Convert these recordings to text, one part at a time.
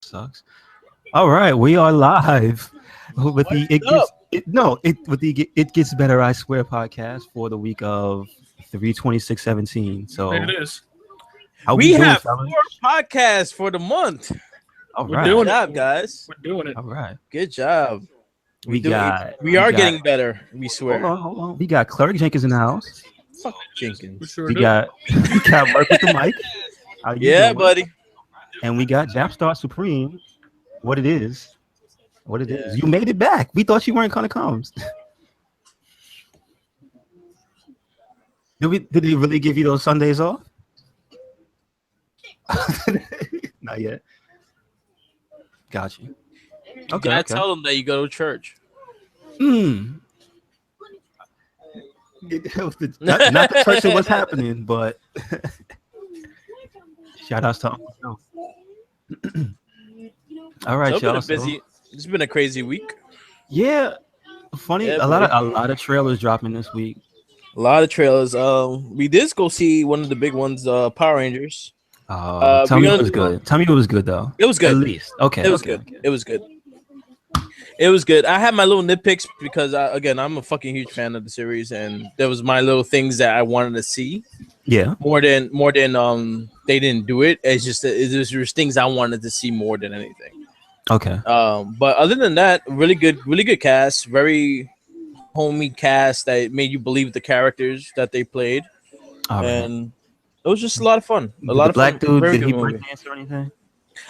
Sucks. All right, we are live with the It Gets Better I Swear podcast for the week of 3/26/17. So There it is. how We doing, have fellas? 4 podcasts for the month. All We're right. doing Good it. job, guys. We're doing it. All right. Good job. We We are getting better. We swear. Hold on. We got Clerk Jenkins in the house. Fuck We Jenkins. sure We do. got Mark with the mic. How you Yeah, doing? buddy. And we got Japstar Supreme. What it is. Yeah. You made it back. We thought you weren't gonna come. Did they really give you those Sundays off? Not yet. Got you. Okay. Gotta tell them that you go to church. Not the church of what's happening, but shout outs to Uncle Joe. All right, So y'all. it's been busy. It's been a crazy week. Yeah, funny. Yeah, a lot of trailers dropping this week. A lot of trailers. We did go see one of the big ones, Power Rangers. Tell me it was good. Tell me it was good though. It was good. At least. Okay. It was good. It was good. It was good. I had my little nitpicks because I'm a fucking huge fan of the series, and there was my little things that I wanted to see. Yeah. More than they didn't do it. It's just there's things I wanted to see more than anything. Okay. But other than that, really good cast, very homey cast that made you believe the characters that they played, All right. and it was just a lot of fun. Did the black fun. dude, Very did he good break movie. dance or anything?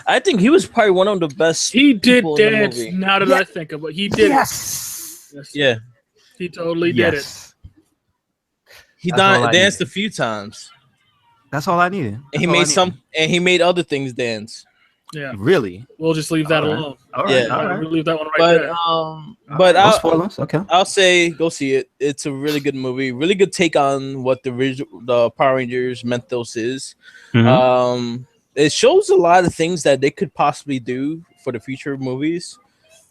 I think he was probably one of the best. He did people in the dance. movie. Now that I think of it, he did. Yes. Yes. Yeah, He totally did it. Yes. he That's all I danced need. a few times, That's all I needed. and he made other things dance. Yeah. Really? We'll just leave that All right. alone. All right. Yeah. All right. We'll leave that one right But there. but No spoilers. Okay. I'll say go see it. It's a really good movie. Really good take on what the Power Rangers mythos is. Mhm. It shows a lot of things that they could possibly do for the future movies.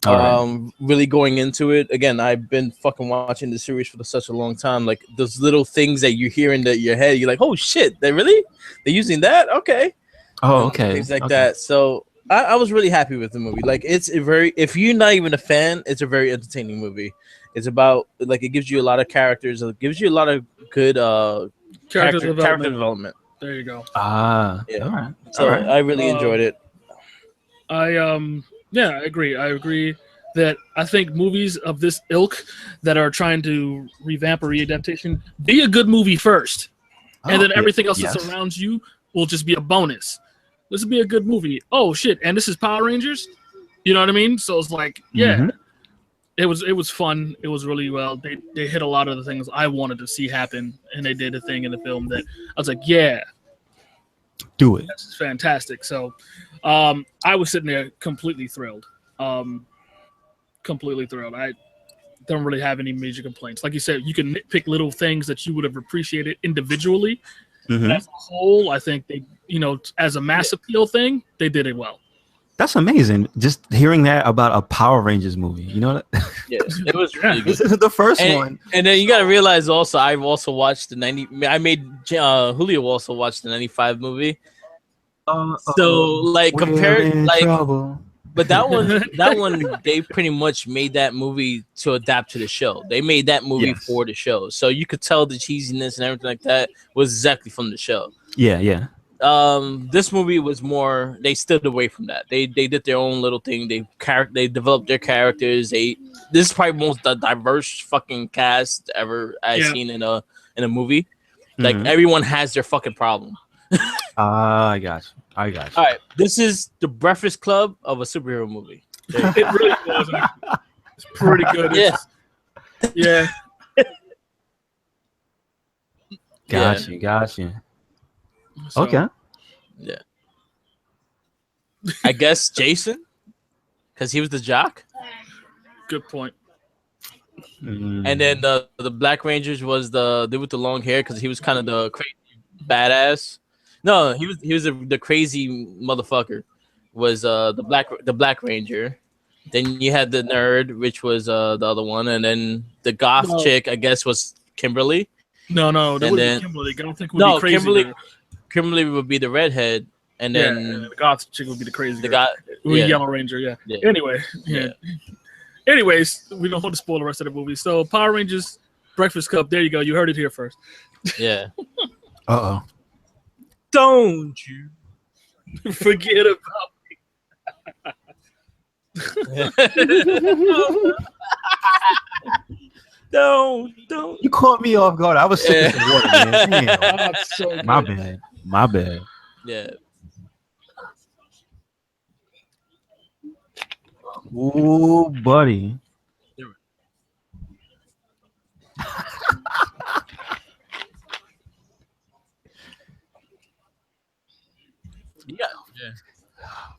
All right. Really going into it. Again, I've been fucking watching the series for such a long time. Like those little things that you hear in your head, you're like, oh shit, they're using that? Okay. Oh, okay. Things like Okay. that. So I was really happy with the movie. Like if you're not even a fan, it's a very entertaining movie. It's about it gives you a lot of characters. It gives you a lot of good character development. There you go. Yeah. All right. So All right. I really enjoyed it. I agree. I agree that I think movies of this ilk that are trying to revamp or readaptation, be a good movie first. And then everything else that surrounds you will just be a bonus. This will be a good movie. Oh shit! And this is Power Rangers. You know what I mean? So it's like, yeah, Mhm. it was fun. It was really well. They hit a lot of the things I wanted to see happen, and they did a thing in the film that I was like, yeah, Do it. this is fantastic. So, I was sitting there completely thrilled. Completely thrilled. I don't really have any major complaints. Like you said, you can nitpick little things that you would have appreciated individually. Mhm. But as a whole, I think they, as a mass appeal thing, they did it well. That's amazing. Just hearing that about a Power Rangers movie. You know that? Yes, it was really This good. isn't the first And, one. and then you gotta realize also, I've also watched the 90. I made Julio also watched the 95 movie. So like We're compared in like. trouble. But that one, they pretty much made that movie to adapt to the show. They made that movie Yes. for the show, so you could tell the cheesiness and everything like that was exactly from the show. Yeah. This movie was more. They stood away from that. They did their own little thing. They developed their characters. This is probably most diverse fucking cast ever I've seen in a movie. Like Mhm. everyone has their fucking problem. I got you. All right, this is the Breakfast Club of a superhero movie. It really was. It's pretty good. Yeah. Yeah. Got you. So, Okay. Yeah. I guess Jason, because he was the jock, Good point. and then the Black Rangers was the dude with the long hair because he was kind of the crazy badass. No, he was the crazy motherfucker. Was the Black Ranger. Then you had the nerd, which was the other one, and then the goth chick, I guess, was Kimberly. No, that And would then- be Kimberly. I don't think it would be crazy. Kimberly would be the redhead, and then the goth chick would be the crazy. Yellow Ranger. Yeah. Anyway. Yeah. Anyways, we don't want to spoil the rest of the movie. So Power Rangers Breakfast Cup. There you go. You heard it here first. Yeah. Don't you forget about me. Don't. You caught me off guard. I was sipping some water, man. Damn. So My bad. Yeah. Ooh, buddy. Yeah.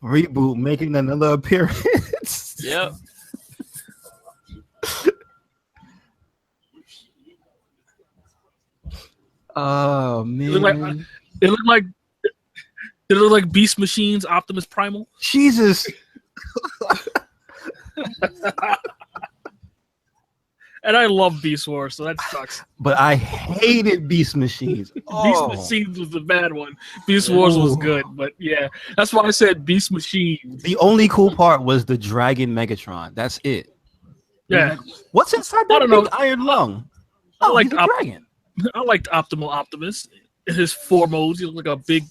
Reboot making another appearance. Yep. Oh man. It looked like Beast Machines Optimus Primal. Jesus. And I love Beast Wars, so that sucks. But I hated Beast Machines. Beast Machines was the bad one. Beast Wars was good, but yeah, that's why I said Beast Machines. The only cool part was the Dragon Megatron. That's it. Yeah. What's inside that big iron lung? I liked Dragon. I liked Optimal Optimus in his 4 modes. He looked like a big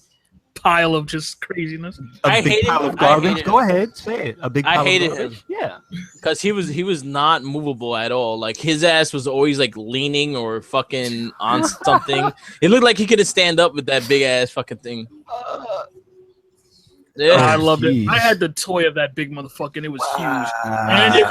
pile of just craziness. A big pile of garbage. Go ahead, say it. A big pile I hated of garbage. him. Yeah. Because he was not movable at all. Like his ass was always like leaning or fucking on something. It looked like he couldn't stand up with that big ass fucking thing. Yeah, I loved it. I had the toy of that big motherfucker, and it was huge. And you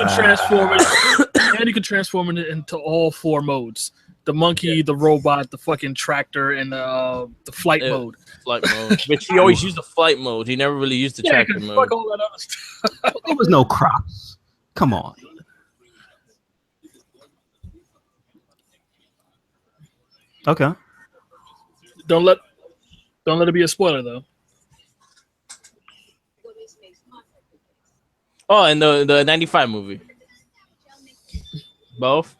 could transform it into all 4 modes. The monkey, the robot, the fucking tractor, and the flight mode. Flight mode. Which he always used the flight mode. He never really used the tractor mode. Fuck all that other stuff. There was no crops. Come on. Okay. Don't let it be a spoiler though. Oh, and the 95 movie. Both.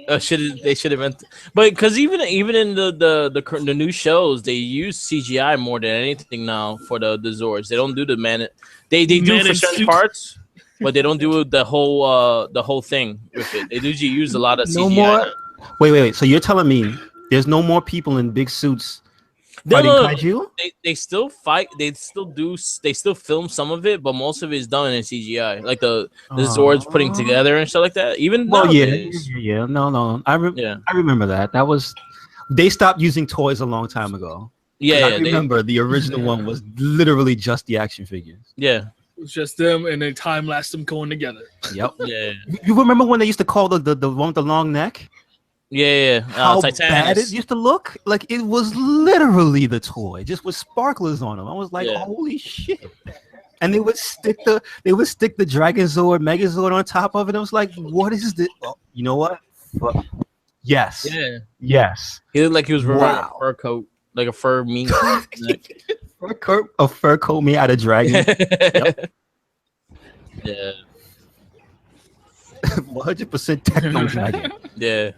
They should have meant, but because even in the new shows, they use CGI more than anything now for the Zords. They don't do the man. They do for certain parts, but they don't do the whole thing with it. They usually use a lot of CGI. No more. Wait. So you're telling me there's no more people in big suits fighting kaiju? They still fight. They still film some of it, but most of it is done in CGI, like the Zords putting together and stuff like that. Even yeah. No. I remember that. That was they stopped using toys a long time ago. Yeah, I remember the original one was literally just the action figures. Yeah, it was just them, and they time lapsed them going together. Yep. Yeah. You remember when they used to call the one with the long neck? Yeah. How bad it used to look? Like it was literally the toy, just with sparklers on them. I was like, holy shit! And they would stick the Dragon Zord, Megazord on top of it. I was like, what is this? Oh, you know what? Yes. Yeah. Yes. He looked like he was wearing a fur coat, like a fur meat. A fur coat made out of dragon. Yep. Yeah. 100% techno dragon. Yeah.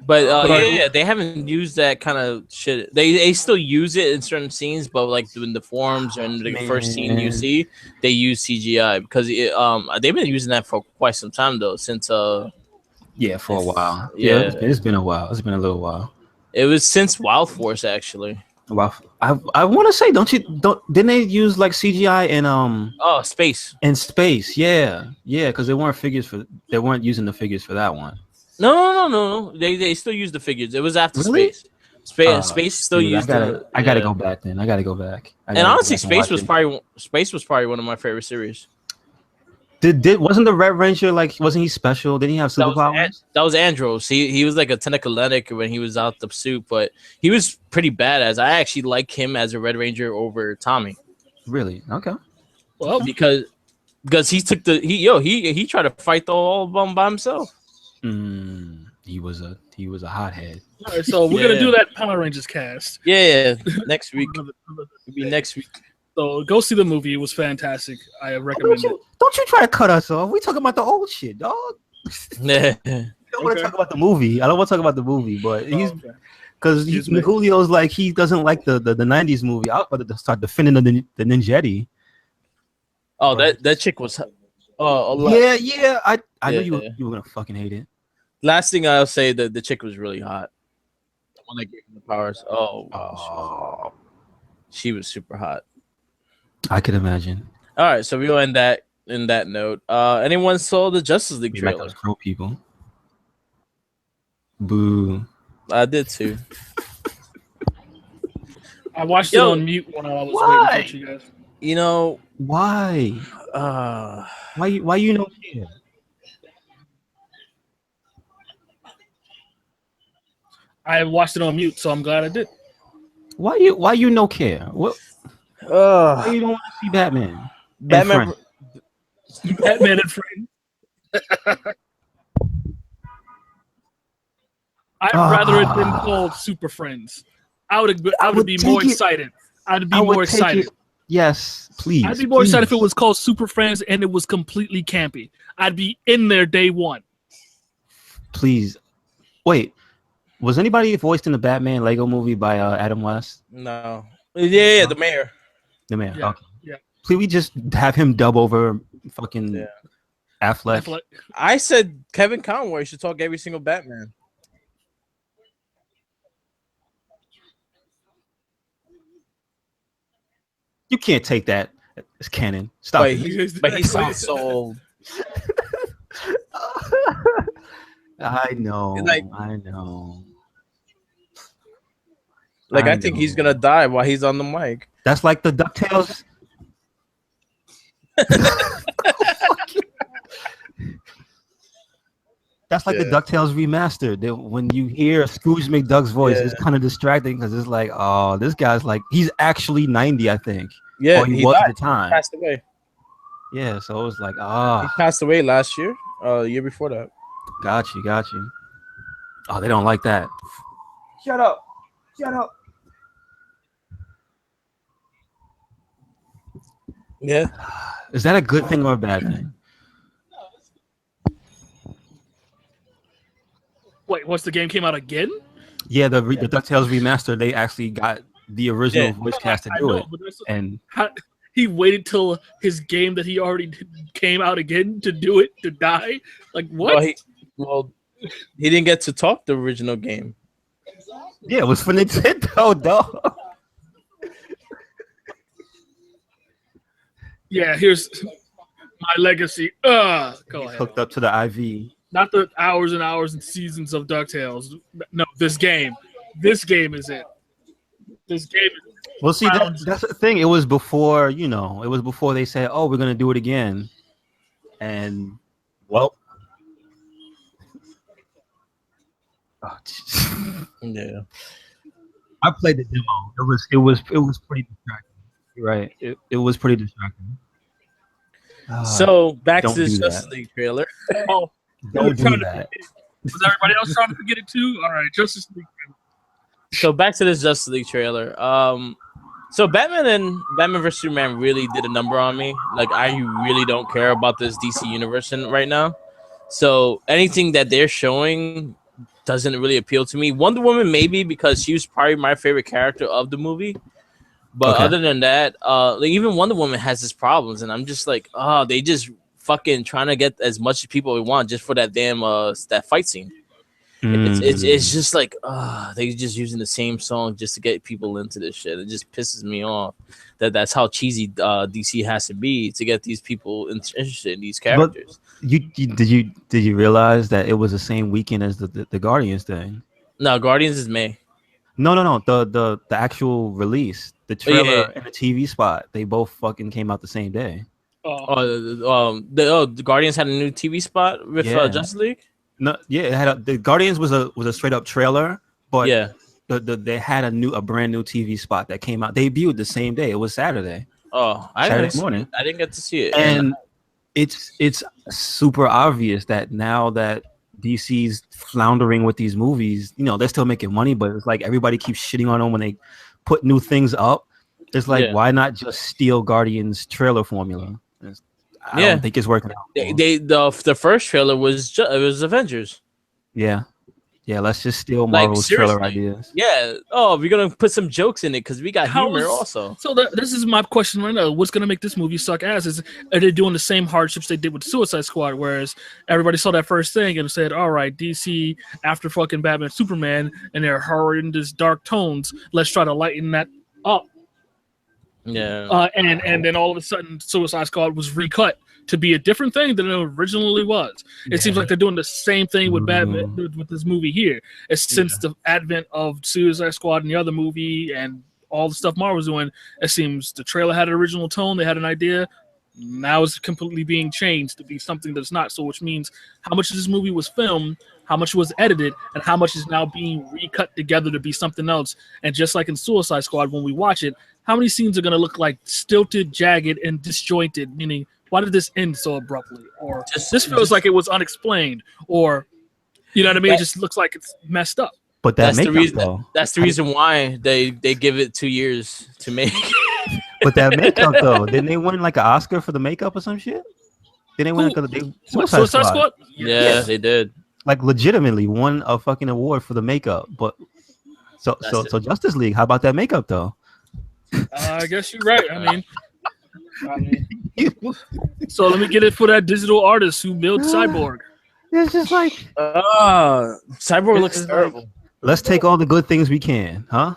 But they haven't used that kind of shit. They still use it in certain scenes, but like in the forums and the first scene you see, they use CGI because they've been using that for quite some time though. Since for a while. Yeah, it's been a while. It's been a little while. It was since Wild Force actually. Wow, I want to say, didn't they use like CGI in Space? In Space, yeah, because they weren't using the figures for that one. No. They still use the figures. It was after really? Space still used. I gotta go back then. I gotta go back. And honestly, Space was probably one of my favorite series. Wasn't the Red Ranger wasn't he special? Didn't he have superpowers? That was Andros. He was like a Tentaculetic when he was out the suit, but he was pretty badass. I actually like him as a Red Ranger over Tommy. Really? Okay. Well, because he took he tried to fight all by himself. He was a hothead. All right, so we're gonna do that Power Rangers cast. Yeah, next week. It'll be next week. So go see the movie. It was fantastic. I recommend it. Don't you try to cut us off. We talking about the old shit, dog. Yeah. I don't want to talk about the movie. I don't want to talk about the movie, but Because Julio's like he doesn't like the 90s movie. I was about to start defending the Ninjetti. Oh, that chick was. Yeah. I knew you were gonna fucking hate it. Last thing I'll say, that the chick was really hot. The one that gave him the powers. Oh wow, she was super hot. I could imagine. All right, so we'll end that in that note. Anyone saw the Justice League trailer? Like those crow people. Boo. I did too. I watched it on mute when I was waiting for you guys. You know why? Why you don't care? I watched it on mute, so I'm glad I did. Why you no care? What? Why you don't want to see Batman? Batman and Friends. I'd rather it been called Super Friends. I would be more excited. I'd be more excited. Yes, please. I'd be more excited if it was called Super Friends and it was completely campy. I'd be in there day one. Please. Wait. Was anybody voiced in the Batman Lego movie by Adam West? No. Yeah, the mayor. The mayor. Yeah, okay. yeah. Please, we just have him dub over fucking Affleck. I said Kevin Conroy should talk every single Batman. You can't take that as canon. Stop it. But he sounds so old. I know. Like, I know. Like I think he's gonna die while he's on the mic. That's like the DuckTales. That's like the DuckTales remastered. When you hear Scrooge McDuck's voice, it's kind of distracting because it's like, oh, this guy's like, he's actually 90, I think. Yeah, or he was at the time. He passed away. Yeah, so it was like, he passed away last year, year before that. Got you. Oh, they don't like that. Shut up. Yeah. Is that a good thing or a bad thing? Wait, once the game came out again? Yeah, the DuckTales remaster, they actually got the original voice cast to do it. And he waited till his game that he already came out again to do it, to die? Like, what? He didn't get to talk the original game. Yeah, it was for Nintendo, dog. Yeah, here's my legacy. Go ahead. Hooked up to the IV. Not the hours and hours and seasons of DuckTales. No, this game. This game is it. This game is it. Well, see, that's the thing. It was before, it was before they said, oh, we're going to do it again. And, well. Yeah. I played the demo. It was pretty distracting. You're right. It was pretty distracting. So back to this Justice League trailer. Don't do that. Was everybody else trying to forget it too? All right, Justice League. So back to this Justice League trailer. So Batman and Batman vs Superman really did a number on me. Like I really don't care about this DC universe right now. So anything that they're showing doesn't really appeal to me. Wonder Woman maybe because she was probably my favorite character of the movie. But other than that, like even Wonder Woman has its problems, and I'm just like, they just fucking trying to get as much people we want just for that damn that fight scene. It's just like they just using the same song just to get people into this shit. It just pisses me off that's how cheesy DC has to be to get these people interested in these characters. But did you realize that it was the same weekend as the Guardians thing? No, Guardians is May. No. The actual release, the trailer and the TV spot, they both fucking came out the same day. The Guardians had a new TV spot with Justice League. No, it had the Guardians was a straight up trailer, but they had a brand new TV spot that came out, debuted the same day. It was Saturday. Saturday morning. I didn't get to see it, and it's super obvious that now that DC's floundering with these movies, they're still making money, but it's like everybody keeps shitting on them when they put new things up. It's like, why not just steal Guardians trailer formula? I don't think it's working out. The first trailer was Avengers. Yeah. Yeah, let's just steal Marvel's trailer ideas. Yeah. Oh, we're gonna put some jokes in it because we got humor also. So this is my question right now. What's gonna make this movie suck ass? Are they doing the same hardships they did with Suicide Squad? Whereas everybody saw that first thing and said, "All right, DC after fucking Batman, Superman, and they're horrendous dark tones. Let's try to lighten that up." Yeah. And then all of a sudden, Suicide Squad was recut to be a different thing than it originally was. It seems like they're doing the same thing with Batman with this movie here. It's since the advent of Suicide Squad and the other movie and all the stuff Marvel's doing, it seems the trailer had an original tone, they had an idea. Now it's completely being changed to be something that's not. So which means how much of this movie was filmed, how much was edited, and how much is now being recut together to be something else. And just like in Suicide Squad, when we watch it, how many scenes are going to look like stilted, jagged, and disjointed, meaning why did this end so abruptly? Or this feels like it was unexplained. Or, you know what I mean? It just looks like it's messed up. But that's the reason. That's the reason why they give it 2 years to make. But that makeup though, didn't they win like an Oscar for the makeup or some shit? Didn't they win Suicide Squad? Yeah, they did. Like legitimately won a fucking award for the makeup. But so Justice League, how about that makeup though? I guess you're right. I mean, so let me get it for that digital artist who built Cyborg. It's just like Cyborg looks terrible. Like, let's take all the good things we can, huh?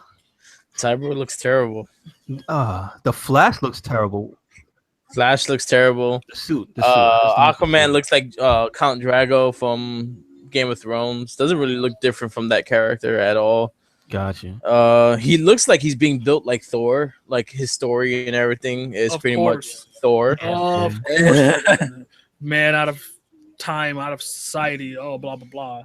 Cyborg looks terrible. The Flash looks terrible. Flash looks terrible. The suit. Aquaman looks like Count Drago from Game of Thrones. Doesn't really look different from that character at all. Gotcha. He looks like he's being built like Thor, like his story and everything is pretty much Thor. Of course. Man out of time, out of society. Oh, blah blah blah.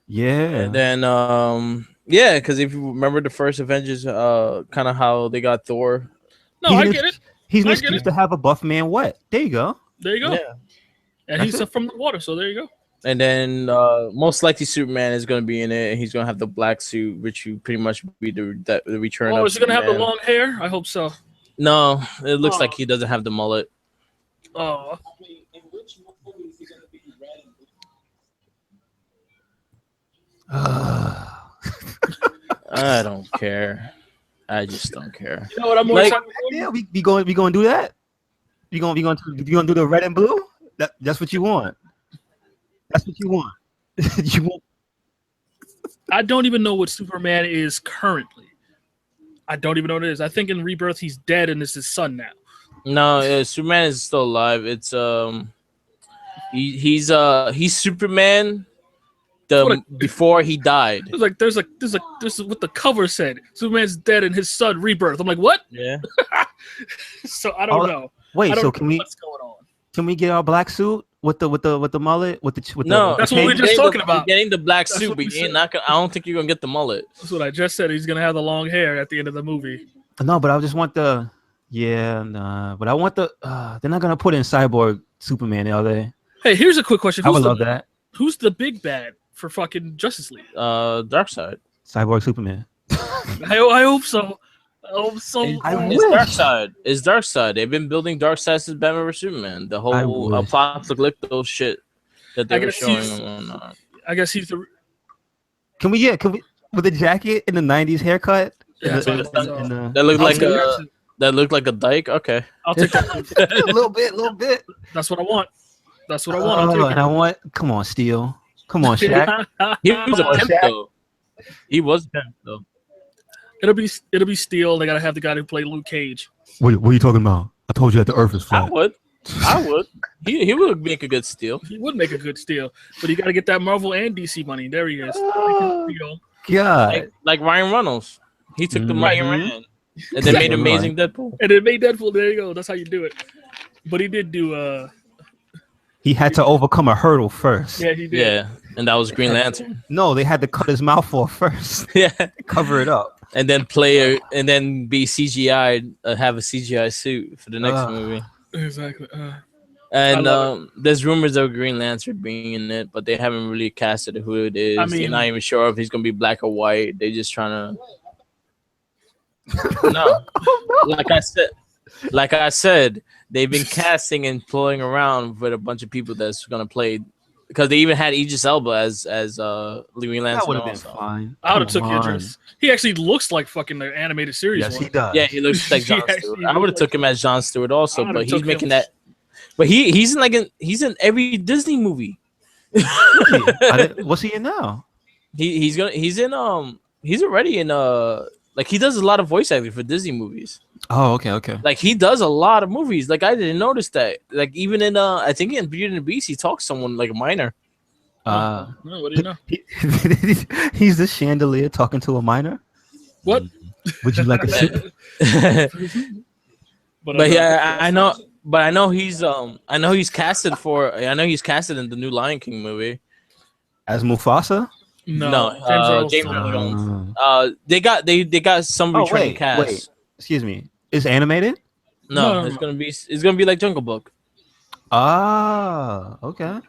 Yeah. And then because if you remember the first Avengers, kind of how they got Thor. No, I get it. He's an excuse to have a buff man wet. There you go. There you go. Yeah. And he's from the water, so there you go. And then most likely Superman is going to be in it, and he's going to have the black suit, which would pretty much be the return. Oh, is he going to have the long hair? I hope so. No, it looks like he doesn't have the mullet. Oh. I don't care. I just don't care. You know what I'm more excited for? Yeah, we going to do that. You going to do the red and blue? That's what you want. That's what you want. You want. I don't even know what Superman is currently. I don't even know what it is. I think in Rebirth he's dead and it's his son now. No, Superman is still alive. It's he's Superman before he died. It's like this is what the cover said. Superman's dead and his son Rebirth. I'm like, what? Yeah. So I don't know. Wait, so what's going on? Can we get our black suit with the mullet with the no? That's what we were just talking about. Getting the black suit, but you're not gonna. I don't think you're gonna get the mullet. That's what I just said. He's gonna have the long hair at the end of the movie. No, but I just want the. Yeah, nah. But I want the. They're not gonna put in Cyborg Superman, are they? Hey, here's a quick question. I would love that. Who's the big bad for fucking Justice League? Darkseid. Cyborg Superman. I hope so. It's Darkseid. It's Darkseid. They've been building Darkseid since Batman vs Superman. The whole apocalyptic shit that they were showing. I guess he's the. Can we with the jacket in the '90s haircut? Yeah, that looked like a dyke. Okay, I'll take that. a little bit. That's what I want. I'll take it. Come on, Steel. Come on, Shaq. He was a pimp though. He was a pimp though. It'll be Steel. They gotta have the guy who played Luke Cage. What are you talking about? I told you that the Earth is flat. I would. He would make a good Steel. He would make a good Steel, but you gotta get that Marvel and DC money. There he is. God, like Ryan Reynolds. He took the money and ran, and then made Amazing Deadpool. And then made Deadpool. There you go. That's how you do it. But he did do. He had to overcome a hurdle first. Yeah, he did. Yeah, and that was Green Lantern. No, they had to cut his mouth off first. Yeah, cover it up. And then and then be CGI, have a CGI suit for the next movie. Exactly. And there's rumors of Green Lantern being in it, but they haven't really casted who it is. They're not even sure if he's gonna be black or white. They're just trying to. No, like I said, they've been casting and pulling around with a bunch of people that's gonna play because they even had Idris Elba as Louis Lance. That would have been fine. I would have took Idris. He actually looks like fucking the animated series. Yes, he does. Yeah, he looks like Jon Stewart. I would have took him as Jon Stewart also, but he's making that. But he's in every Disney movie. What's he in now? He's already in like he does a lot of voice acting for Disney movies. Oh, okay. Like he does a lot of movies. Like I didn't notice that. Like even in I think in Beauty and the Beast, he talks someone like a minor. What do you know? He's the chandelier talking to a minor. What? Would you like a sip? But yeah, I know. But I know he's casted in the new Lion King movie as Mufasa. No, James Earl Jones. They got some returning cast. Wait, excuse me. Is animated? No, it's gonna be like Jungle Book. Ah, okay.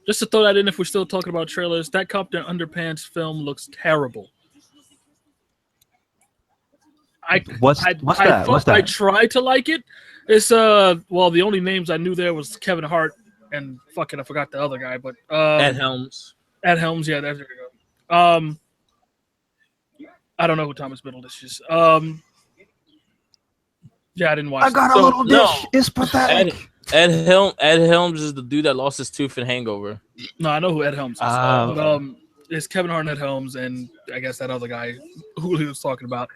Just to throw that in, if we're still talking about trailers, that Captain Underpants film looks terrible. What's that? I tried to like it. It's the only names I knew there was Kevin Hart and fucking I forgot the other guy, but Ed Helms. Ed Helms, yeah, there we go. I don't know who Thomas Middleditch is. Yeah, I didn't watch. I got a little dish. No. It's pathetic. Ed Helms is the dude that lost his tooth in Hangover. No, I know who Ed Helms is. But, it's Kevin Hart and Ed Helms, and I guess that other guy who he was talking about.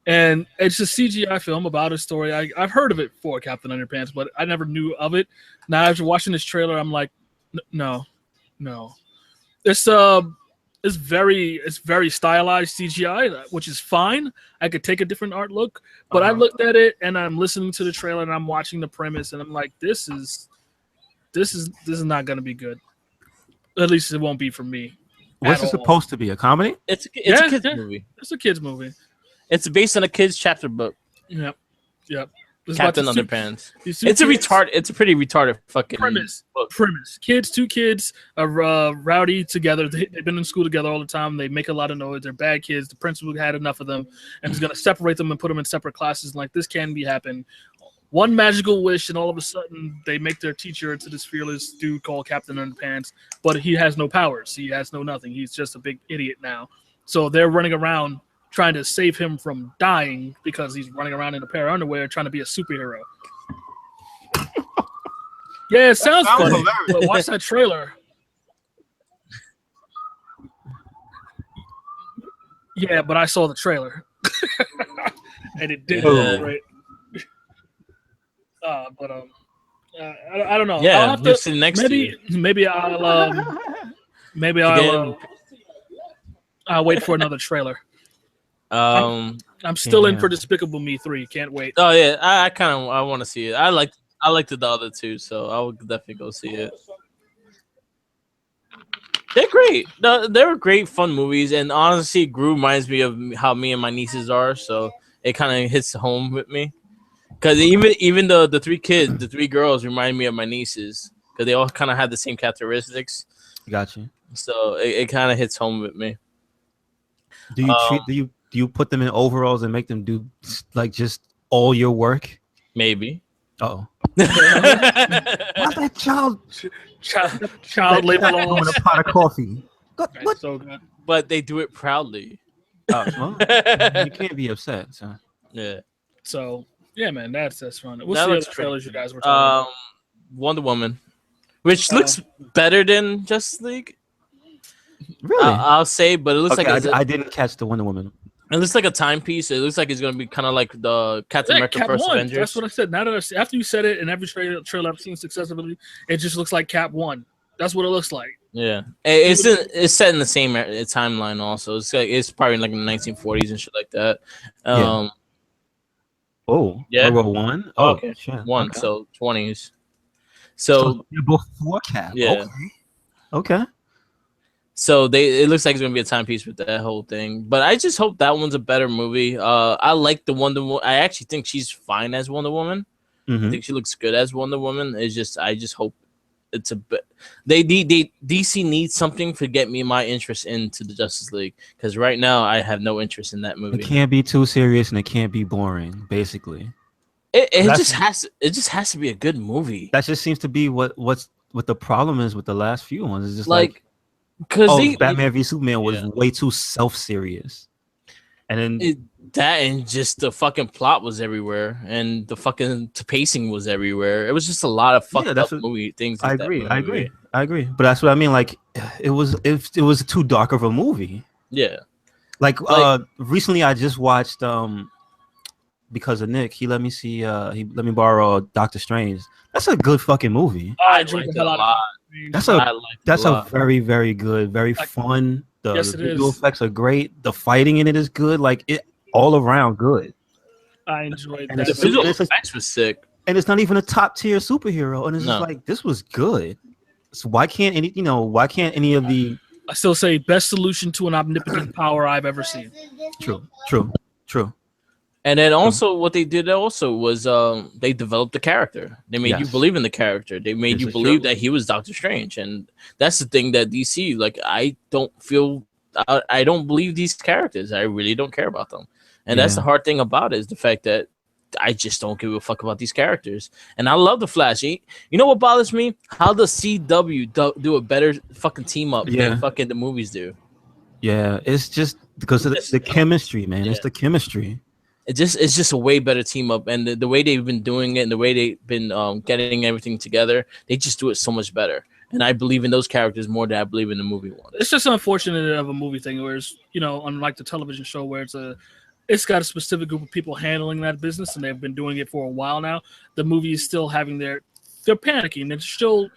And it's a CGI film about a story. I've heard of it for Captain Underpants, but I never knew of it. Now after watching this trailer, I'm like, no. It's very stylized CGI, which is fine. I could take a different art look, but I looked at it and I'm listening to the trailer and I'm watching the premise and I'm like, this is not going to be good. At least it won't be for me. What's it supposed to be? A comedy? It's a kids movie. It's a kids movie. It's based on a kid's chapter book. Yep. Captain Underpants. It's a pretty retarded fucking premise. book. Two kids are rowdy together. They've been in school together all the time. They make a lot of noise. They're bad kids. The principal had enough of them and is going to separate them and put them in separate classes. Like this can be happen. One magical wish, and all of a sudden they make their teacher into this fearless dude called Captain Underpants. But he has no powers. He has no nothing. He's just a big idiot now. So they're running around trying to save him from dying because he's running around in a pair of underwear trying to be a superhero. Yeah, it sounds funny, but watch that trailer. Yeah, but I saw the trailer. And it did right. I don't know. Yeah, I'll have to, next maybe I'll wait for another trailer. I'm still in for Despicable Me 3. Can't wait. Oh yeah, I want to see it. I liked the other two, so I would definitely go see it. They're great. They're great, fun movies, and honestly, Gru reminds me of how me and my nieces are, so it kind of hits home with me. Because even the three girls remind me of my nieces, because they all kind of have the same characteristics. Gotcha. So it kind of hits home with me. Do you put them in overalls and make them do like just all your work? Maybe. Oh. What's that child labor with a pot of coffee? What? So good. But they do it proudly. Oh, well, you can't be upset. So. Yeah. So yeah, man, that's fun. What's the other trailers you guys were talking about? Wonder Woman, which looks better than Justice League. Really? I'll say, but it looks like I didn't catch the Wonder Woman. It looks like a timepiece. It looks like it's gonna be kind of like the Captain America First Avengers. That's what I said. Now that after you said it, and every trailer I've seen successively, it just looks like Cap 1. That's what it looks like. Yeah, it's set in the same timeline. Also, it's probably like in the 1940s and shit like that. Oh, yeah, World War One. Oh, okay, shit. One. Okay. So 20s. So you're both for Cap. Yeah. Okay. So it looks like it's gonna be a timepiece with that whole thing, but I just hope that one's a better movie. I like the Wonder Woman. I actually think she's fine as Wonder Woman. Mm-hmm. I think she looks good as Wonder Woman. I just hope it's a bit. DC needs something to get me my interest into the Justice League, because right now I have no interest in that movie. It can't be too serious and it can't be boring. Basically, it just has to be a good movie. That just seems to be what's what the problem is with the last few ones is just like because Batman v Superman was way too self-serious, and then that and just the fucking plot was everywhere, and the fucking pacing was everywhere. It was just a lot of fucked up movie things. I agree. But that's what I mean. Like, it was too dark of a movie. Yeah. Like recently, I just watched because of Nick. He let me see. He let me borrow Doctor Strange. That's a good fucking movie. I enjoyed it a lot. That's a very, very good, very fun. The visual effects are great. The fighting in it is good. Like, it all around good. I enjoyed that. The visual effects was sick. And it's not even a top tier superhero. And it's just like, this was good. So why can't any of the... I still say best solution to an omnipotent power I've ever seen. True. And then also what they did also was they developed the character. They made you believe in the character. They made you believe that he was Doctor Strange. And that's the thing that DC, like, I don't believe these characters. I really don't care about them. And that's the hard thing about it, is the fact that I just don't give a fuck about these characters. And I love the Flash. You know what bothers me? How does CW do a better fucking team up than fucking the movies do? Yeah, it's just because of the chemistry, man. It's the chemistry. It's just a way better team up, and the way they've been doing it, and the way they've been getting everything together, they just do it so much better. And I believe in those characters more than I believe in the movie one. It's just unfortunate of a movie thing, where it's, unlike the television show where it's got a specific group of people handling that business, and they've been doing it for a while now. The movie is still having they're panicking. They're still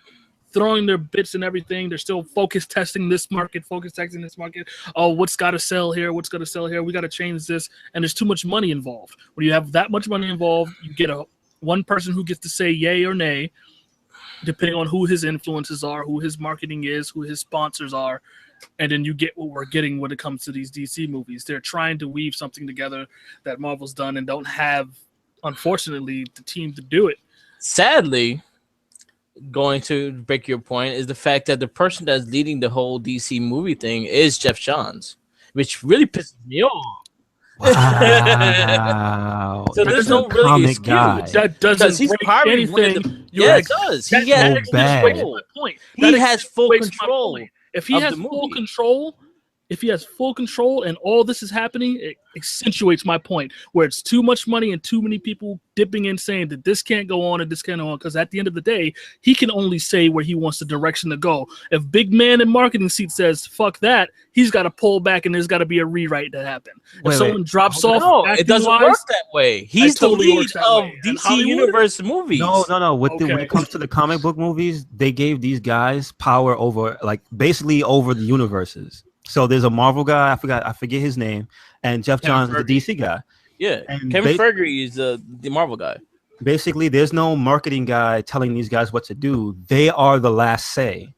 throwing their bits and everything. They're still focus testing this market. Oh, what's got to sell here? What's going to sell here? We got to change this. And there's too much money involved. When you have that much money involved, you get one person who gets to say yay or nay, depending on who his influences are, who his marketing is, who his sponsors are. And then you get what we're getting when it comes to these DC movies. They're trying to weave something together that Marvel's done and don't have, unfortunately, the team to do it. Sadly, going to break your point, is the fact that the person that's leading the whole DC movie thing is Jeff Johns, which really pisses me off. Wow. So there's no really excuse. That doesn't he's probably anything. It does. He has full control. If he has full control, and all this is happening, it accentuates my point, where it's too much money and too many people dipping in saying that this can't go on and this can't go on, because at the end of the day, he can only say where he wants the direction to go. If big man in marketing seat says fuck that, he's got to pull back, and there's got to be a rewrite that happen. If someone drops off, no, it doesn't work that way. He's the lead of DC Universe movies. No. When it comes to the comic book movies, they gave these guys power over, like, basically over the universes. So there's a Marvel guy, I forget his name, and Jeff Johns is the DC guy. Yeah, and Kevin Feige is the Marvel guy. Basically, there's no marketing guy telling these guys what to do. They are the last say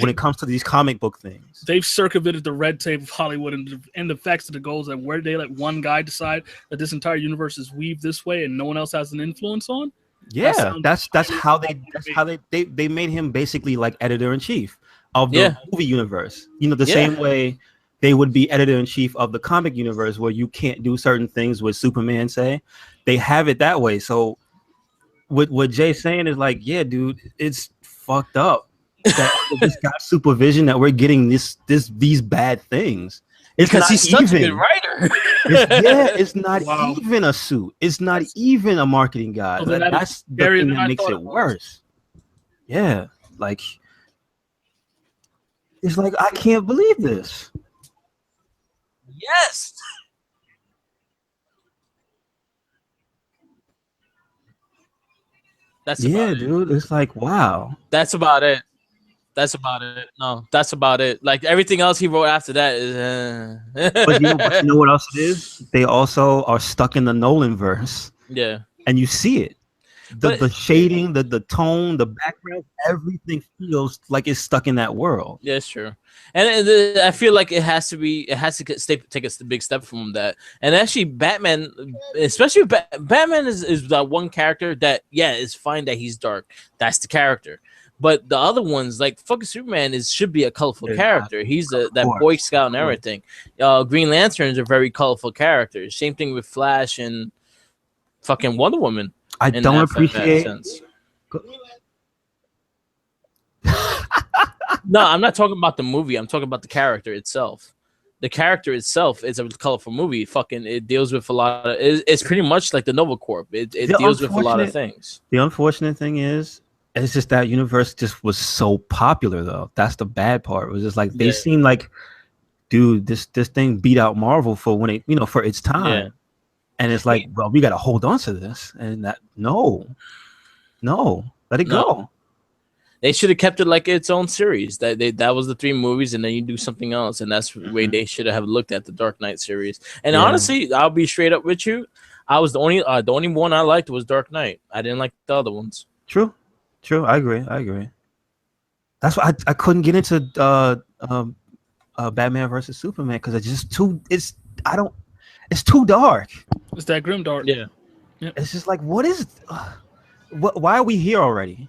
when it comes to these comic book things. They've circumvented the red tape of Hollywood and the facts of the goals that where they let one guy decide that this entire universe is weaved this way and no one else has an influence on. Yeah, that's how they made him basically like editor-in-chief of the movie universe. The same way they would be editor-in-chief of the comic universe, where you can't do certain things with Superman, say. They have it that way. So what Jay's saying is like, yeah, dude, it's fucked up that this got supervision that we're getting these bad things. It's because he's such a good writer. It's not even a suit. It's not even a marketing guy. That's the thing that makes it worse. Yeah, like, it's like, I can't believe this. Yes. That's dude. It's like, wow. That's about it. No, that's about it. Like, everything else he wrote after that is. But you know what else it is? They also are stuck in the Nolan verse. Yeah. And you see it. The shading, the tone, the background, everything feels like it's stuck in that world. Yeah, it's true. And I feel like it has to take a big step from that. And actually, Batman, especially Batman, is that one character that is fine that he's dark. That's the character. But the other ones, like fucking Superman, should be a colorful character. He's that Boy Scout and everything. Green Lanterns are very colorful characters. Same thing with Flash and fucking Wonder Woman. I don't appreciate. No, I'm not talking about the movie. I'm talking about the character itself. The character itself is a colorful movie. Fucking, it deals with a lot of. It's pretty much like the Nova Corp. It deals with a lot of things. The unfortunate thing is, it's just that universe just was so popular, though. That's the bad part. It was just like they seem like, dude, this thing beat out Marvel for when it, for its time. Yeah. And it's like, well, we got to hold on to this, and that no, let it go. They should have kept it like its own series. That was the 3 movies, and then you do something else, and that's the way they should have looked at the Dark Knight series. And honestly, I'll be straight up with you. I was the only one I liked was Dark Knight. I didn't like the other ones. True. I agree. That's why I couldn't get into Batman versus Superman, because it's just it's too dark. It's that grim dark. Yeah. It's just like, why are we here already?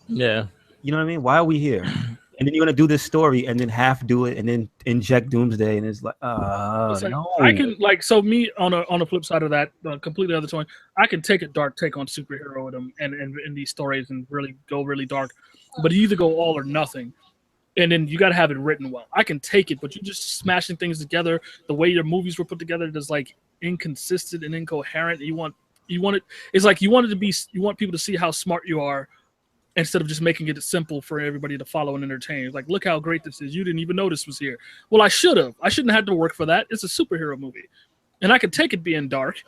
Yeah. You know what I mean? Why are we here? And then you're gonna do this story and then half do it and then inject Doomsday, and it's like, no. I can me on a flip side of that, completely other tone. I can take a dark take on superheroism and in these stories and really go really dark, but you either go all or nothing, and then you got to have it written well. I can take it, but you just smashing things together. The way your movies were put together is like inconsistent and incoherent. You want it. It's like you want people to see how smart you are, instead of just making it simple for everybody to follow and entertain. It's like, look how great this is. You didn't even know this was here. Well, I should have. I shouldn't have had to work for that. It's a superhero movie. And I could take it being dark,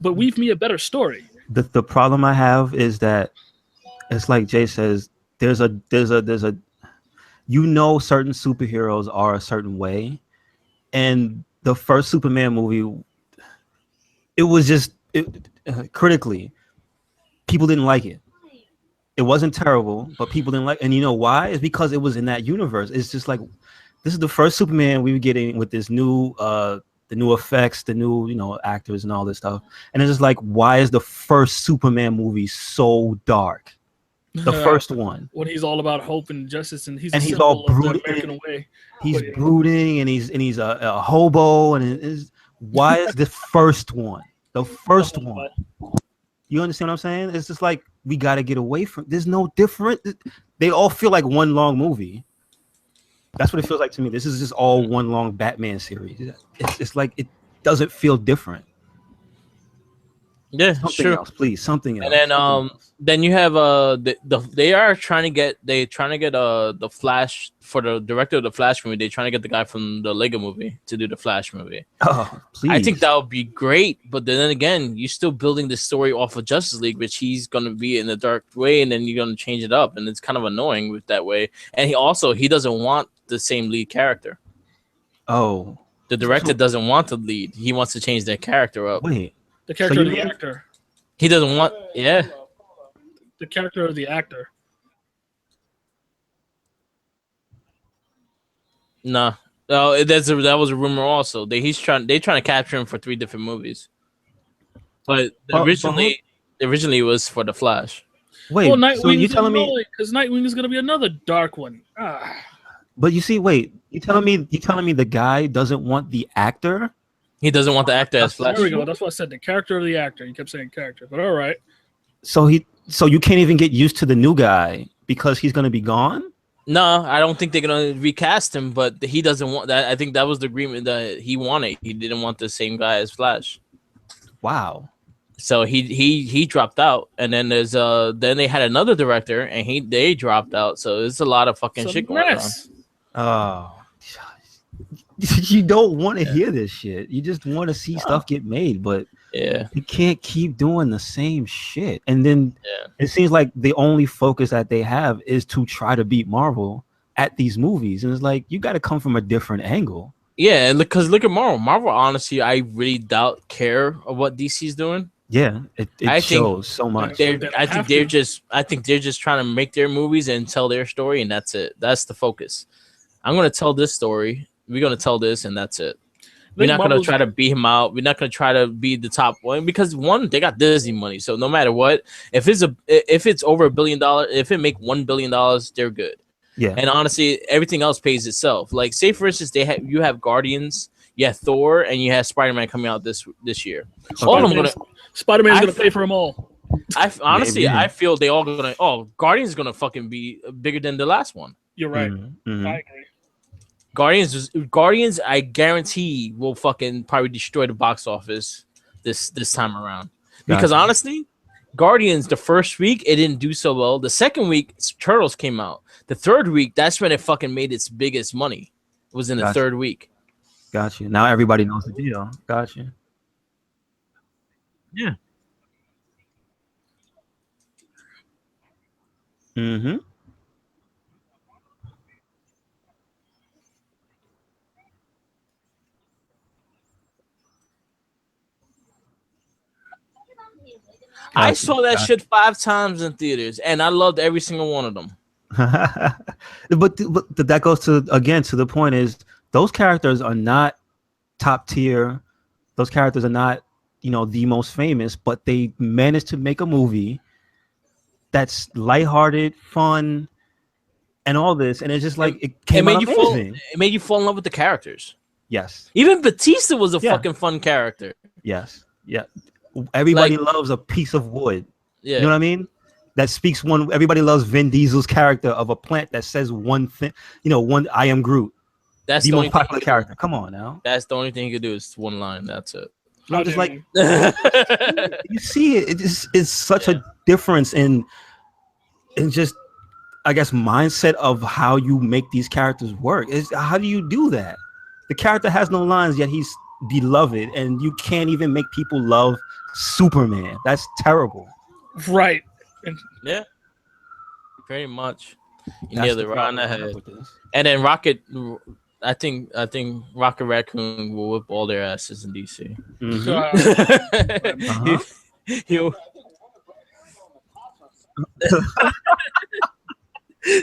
but weave me a better story. The problem I have is that it's like Jay says, there's a certain superheroes are a certain way. And the first Superman movie, it was just critically, people didn't like it. It wasn't terrible, but people didn't like it. And you know why? It's because it was in that universe. It's just like, this is the first Superman we were getting with this new the new effects, the new, actors and all this stuff. And it's just like, why is the first Superman movie so dark? The first one. When he's all about hope and justice, and he's all brooding. He's brooding, and he's a hobo, and why is the first one? The first one. You understand what I'm saying? It's just like, we got to get away from. There's no different. They all feel like one long movie. That's what it feels like to me. This is just all one long Batman series. It's like, it doesn't feel different. Yeah, something else, please. Something else. And then then you have they are trying to get the Flash, for the director of the Flash movie. They're trying to get the guy from the Lego movie to do the Flash movie. Oh, please. I think that would be great, but then again, you're still building the story off of Justice League, which he's gonna be in the dark way, and then you're gonna change it up, and it's kind of annoying with that way. And he doesn't want the same lead character. Oh, the director doesn't want to lead. He wants to change that character up. Wait. The character of the actor. He doesn't want, the character of the actor. No, that was a rumor also. They're trying to capture him for 3 different movies. But originally it was for the Flash. Wait, so you telling me, because Nightwing is going to be another dark one. But you see, wait, you telling me the guy doesn't want the actor? He doesn't want the actor as Flash. There we go. That's what I said. The character of the actor. You kept saying character, but all right. So you can't even get used to the new guy because he's going to be gone? No, I don't think they're going to recast him, but he doesn't want that. I think that was the agreement that he wanted. He didn't want the same guy as Flash. Wow. So he dropped out, and then then they had another director, and they dropped out. So there's a lot of fucking shit going on. Oh. You don't want to hear this shit. You just want to see stuff get made, but you can't keep doing the same shit. And then it seems like the only focus that they have is to try to beat Marvel at these movies. And it's like, you got to come from a different angle. Yeah, because look at Marvel. Marvel, honestly, I really care of what DC's doing. Yeah, it shows so much. I think they're just trying to make their movies and tell their story, and that's it. That's the focus. I'm gonna tell this story. We're going to tell this, and that's it. We're not going to try to beat him out. We're not going to try to be the top one because, one, they got Disney money. So no matter what, if it's over $1 billion, if it make $1 billion, they're good. Yeah. And honestly, everything else pays itself. Like, say, for instance, you have Guardians, you have Thor, and you have Spider-Man coming out this year. Spider-Man's going to pay for them all. I feel they all going to – Guardians is going to fucking be bigger than the last one. You're right. Mm-hmm. I agree. Guardians, I guarantee will fucking probably destroy the box office this time around. Because honestly, Guardians the first week it didn't do so well. The second week, Turtles came out. The third week, that's when it fucking made its biggest money. It was in the third week. Gotcha. Now everybody knows the deal. Gotcha. Yeah. Mm-hmm. I saw that shit 5 times in theaters, and I loved every single one of them. but that goes to the point is those characters are not top tier. Those characters are not, the most famous, but they managed to make a movie that's lighthearted, fun, and all this, and it's just like it made you fall in love with the characters. Yes. Even Batista was a fucking fun character. Yes. Yeah. Everybody loves a piece of wood. Yeah. You know what I mean? That speaks one. Everybody loves Vin Diesel's character of a plant that says one thing. I am Groot. That's the most popular character. Come on now. That's the only thing he could do is one line. That's it. I'm just like, you see it. It's such a difference in just, I guess, mindset of how you make these characters work. How do you do that? The character has no lines, yet he's beloved, and you can't even make people love Superman. That's terrible. Right. Yeah. Pretty much. You nailed it right on the head. And then Rocket, I think Rocket Raccoon will whip all their asses in DC. Mm-hmm.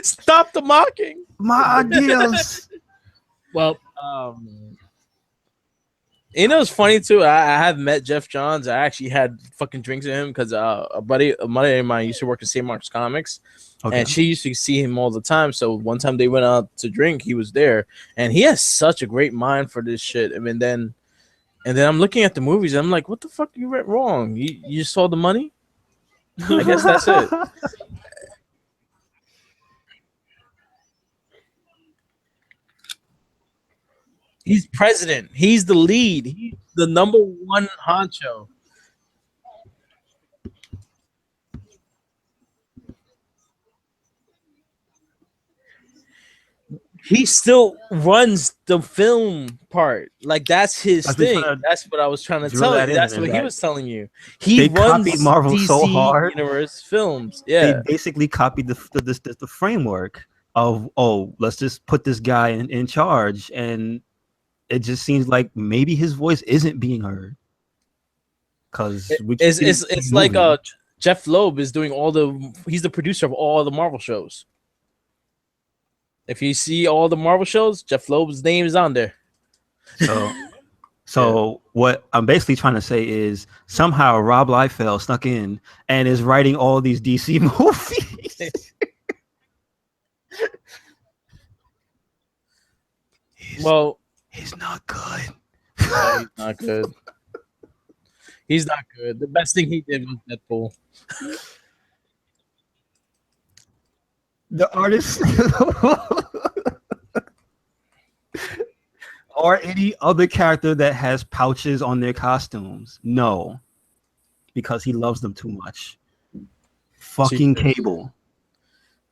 Stop the mocking. My ideas. Well, it's funny too. I have met Jeff Johns. I actually had fucking drinks with him because a buddy of mine used to work at St. Mark's Comics, and she used to see him all the time. So one time they went out to drink, he was there, and he has such a great mind for this shit. I mean, then I'm looking at the movies, and I'm like, what the fuck you went wrong? You just saw the money? I guess that's it. He's president. He's the lead. He's the number one honcho. He still runs the film part. Like that's his thing. That's what I was trying to tell you. That's what he was telling you. He runs Marvel DC so hard. Universe films. Yeah, they basically copied the framework of let's just put this guy in charge, and it just seems like maybe his voice isn't being heard. Because it's like Jeff Loeb is doing he's the producer of all the Marvel shows. If you see all the Marvel shows, Jeff Loeb's name is on there. So what I'm basically trying to say is somehow Rob Liefeld snuck in and is writing all these DC movies. He's not good. No, he's not good. He's not good. The best thing he did was Deadpool. The artist or any other character that has pouches on their costumes. No. Because he loves them too much. Fucking Cable.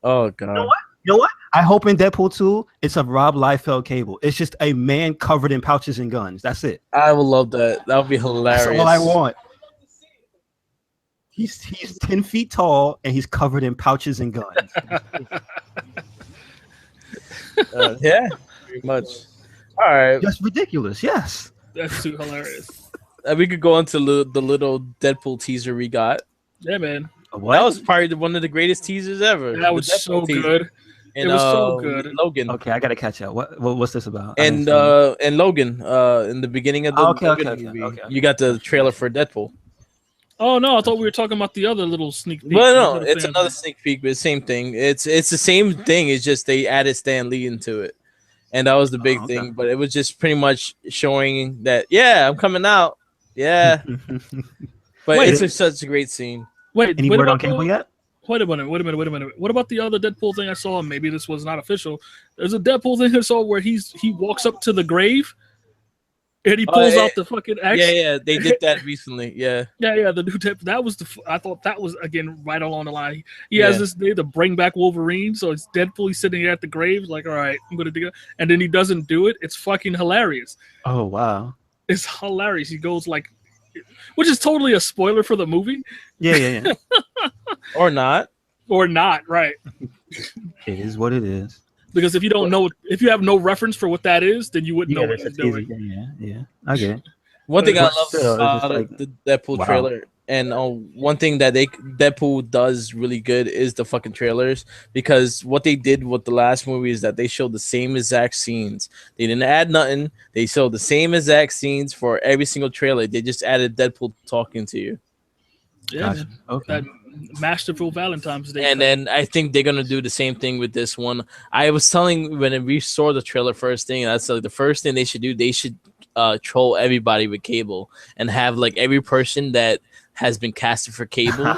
Oh, God. You know what? I hope in Deadpool 2, it's a Rob Liefeld Cable. It's just a man covered in pouches and guns. That's it. I would love that. That would be hilarious. That's all I want. He's 10 feet tall and he's covered in pouches and guns. Yeah, pretty much. All right. Just ridiculous. Yes. That's too hilarious. We could go into the little Deadpool teaser we got. Yeah, man. What? That was probably one of the greatest teasers ever. That was so good. And, it was so good. Logan. Okay, I gotta catch up. What's this about? And Logan, in the beginning of the movie, you got the trailer for Deadpool. Oh no, I thought we were talking about the other little sneak peek. Well, no, it's another sneak peek, but the same thing. It's the same thing. It's just they added Stan Lee into it, and that was the big thing. But it was just pretty much showing that I'm coming out. Yeah, but it's such a great scene. Any word on Cable yet? Wait a minute. What about the other Deadpool thing I saw? Maybe this was not official. There's a Deadpool thing I saw where he walks up to the grave and he pulls out the fucking axe. Yeah, they did that recently. Yeah. Yeah, the new Deadpool. That was I thought that was again right along the line. He has this day to bring back Wolverine, so it's Deadpool. He's sitting at the grave, like, all right, I'm gonna do it, and then he doesn't do it. It's fucking hilarious. Oh wow, it's hilarious. He goes like, which is totally a spoiler for the movie. Yeah. Or not, right? It is what it is. Because if you don't know, if you have no reference for what that is, then you wouldn't know what he's doing. Yeah, I get it. One thing I love about the Deadpool trailer, and one thing that Deadpool does really good is the fucking trailers, because what they did with the last movie is that they showed the same exact scenes. They didn't add nothing. They showed the same exact scenes for every single trailer. They just added Deadpool talking to you. Yeah, gotcha. Okay. That masterful Valentine's Day. And then I think they're gonna do the same thing with this one. I was telling when we saw the trailer first thing, that's like the first thing they should do. They should troll everybody with Cable and have like every person that has been casted for Cable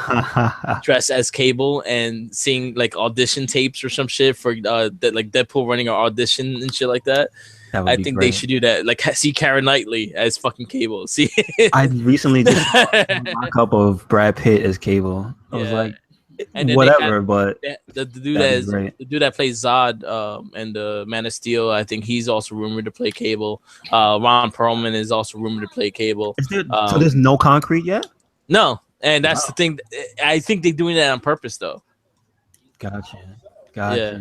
dressed as Cable and seeing like audition tapes or some shit for that, like Deadpool running an audition and shit like that. I think they should do that. Like, see Karen Knightley as fucking Cable. See, I recently did a mock-up of Brad Pitt as Cable. I was like, and whatever, but the dude that plays Zod and the Man of Steel, I think he's also rumored to play Cable. Ron Perlman is also rumored to play Cable. So there's no concrete yet? No, and that's the thing. I think they're doing that on purpose, though. Gotcha. Yeah.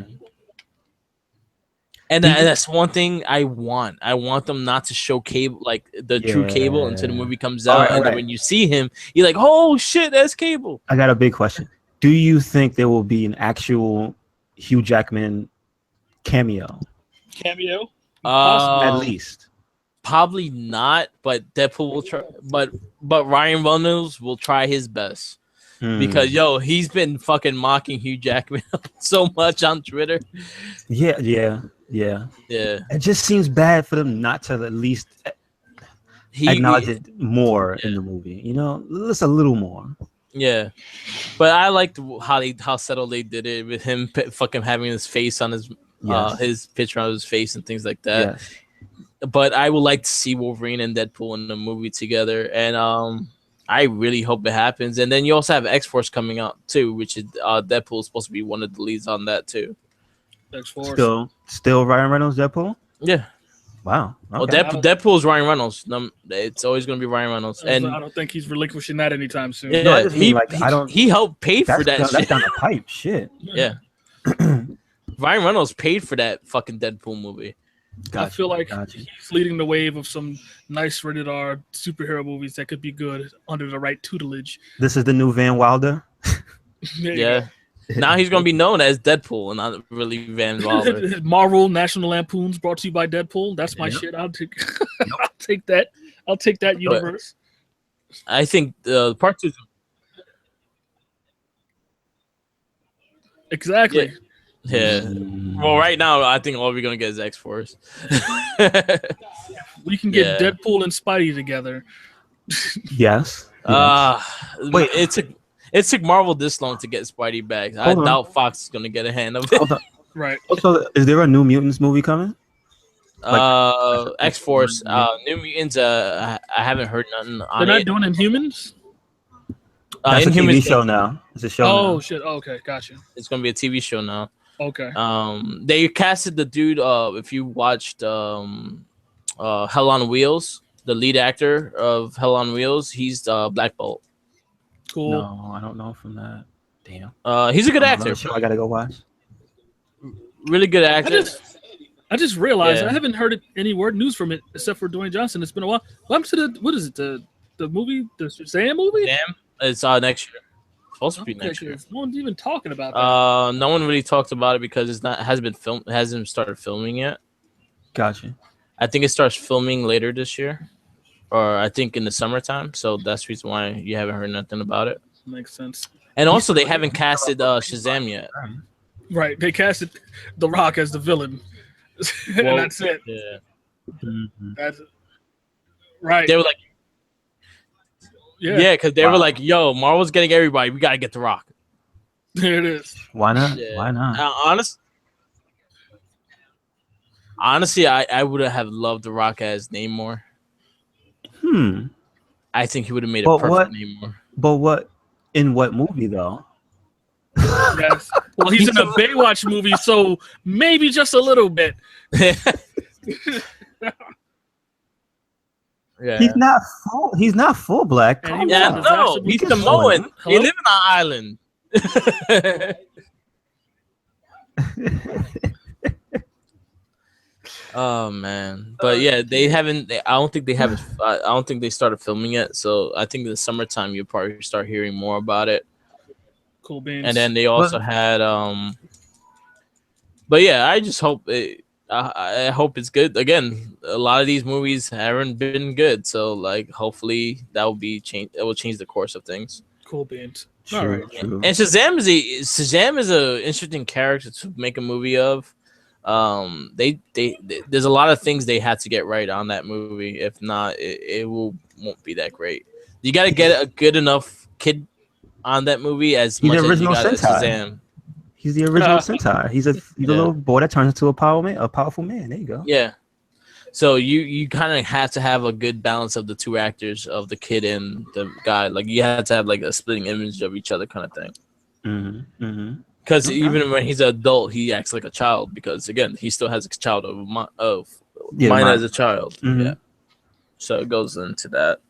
And that's one thing I want. I want them not to show Cable, like the true Cable, until the movie comes out. And then when you see him, you're like, "Oh shit, that's Cable." I got a big question. Do you think there will be an actual Hugh Jackman cameo? At least. Probably not, but Deadpool will try. But Ryan Reynolds will try his best. Because he's been fucking mocking Hugh Jackman so much on Twitter. Yeah. It just seems bad for them not to at least acknowledge it more in the movie. You know, just a little more. Yeah, but I liked how subtle they did it with him fucking having his face on his picture on his face and things like that. Yes. But I would like to see Wolverine and Deadpool in the movie together, and I really hope it happens. And then you also have X-Force coming out too, which is Deadpool is supposed to be one of the leads on that too. X-Force. Still Ryan Reynolds Deadpool? Yeah. Wow. Okay. Well, Deadpool's Ryan Reynolds. It's always going to be Ryan Reynolds, and I don't think he's relinquishing that anytime soon. Yeah, no, he helped pay for that. That's down the pipe. Shit. Yeah. Ryan Reynolds paid for that fucking Deadpool movie. Gotcha, I feel like he's leading the wave of some nice rated R superhero movies that could be good under the right tutelage. This is the new Van Wilder. Yeah. Now he's gonna be known as Deadpool and not really Van Wilder. Marvel National Lampoons brought to you by Deadpool. That's my shit. I'll take that. I'll take that universe. But I think part 2. Exactly. Yeah. Well, right now I think all we're gonna get is X-Force. We can get Deadpool and Spidey together. Yes. Wait, it took Marvel this long to get Spidey back. I doubt Fox is gonna get a hand of it. Right. Also, is there a New Mutants movie coming? X-Force, New Mutants. I haven't heard nothing on it. They're not doing Inhumans? That's a TV show now. It's a show. Oh shit! Okay, gotcha. It's gonna be a TV show now. Okay. They casted the dude. If you watched Hell on Wheels, the lead actor of Hell on Wheels, he's Black Bolt. Cool. No, I don't know from that. Damn. He's a good actor. Show I gotta go watch. Really good actor. I just realized I haven't heard any news from it except for Dwayne Johnson. It's been a while. What happened to what is it? The movie, the Shazam movie? Damn. It's next year. It's supposed to be next year. No one's even talking about that. No one really talked about it because hasn't started filming yet. Gotcha. I think it starts filming later this year, or I think in the summertime. So that's the reason why you haven't heard nothing about it. Makes sense. And also, they haven't casted Shazam yet. Right, they casted The Rock as the villain, and that's it. Yeah. That's right. They were like. Yeah, because they were like, "Yo, Marvel's getting everybody. We gotta get The Rock." There it is. Why not? Yeah. Why not? Honestly, I would have loved The Rock as Namor. I think he would have made a perfect Namor. But what? In what movie though? Yes. Well, he's in a Baywatch movie, so maybe just a little bit. Yeah. He's not full black. Yeah, no, he's Samoan. He live on an island. Oh man, but yeah, they haven't. I don't think they have. I don't think they started filming yet. So I think in the summertime you'll probably start hearing more about it. Cool beans. And then they also had. But yeah, I just hope it. I hope it's good. Again, a lot of these movies haven't been good, so like hopefully that will be change. It will change the course of things. Cool beans. True, all right. True. And Shazam is a interesting character to make a movie of. They there's a lot of things they had to get right on that movie. If not, it won't be that great. You got to get a good enough kid on that movie as much as you got Shazam. He's the original Sentai. He's a little boy that turns into a powerful man. There you go. Yeah. So you kind of have to have a good balance of the two actors, of the kid and the guy. Like you have to have like a splitting image of each other kind of thing. Because even when he's an adult, he acts like a child. Because again, he still has a child of mine as a child. Yeah. So it goes into that.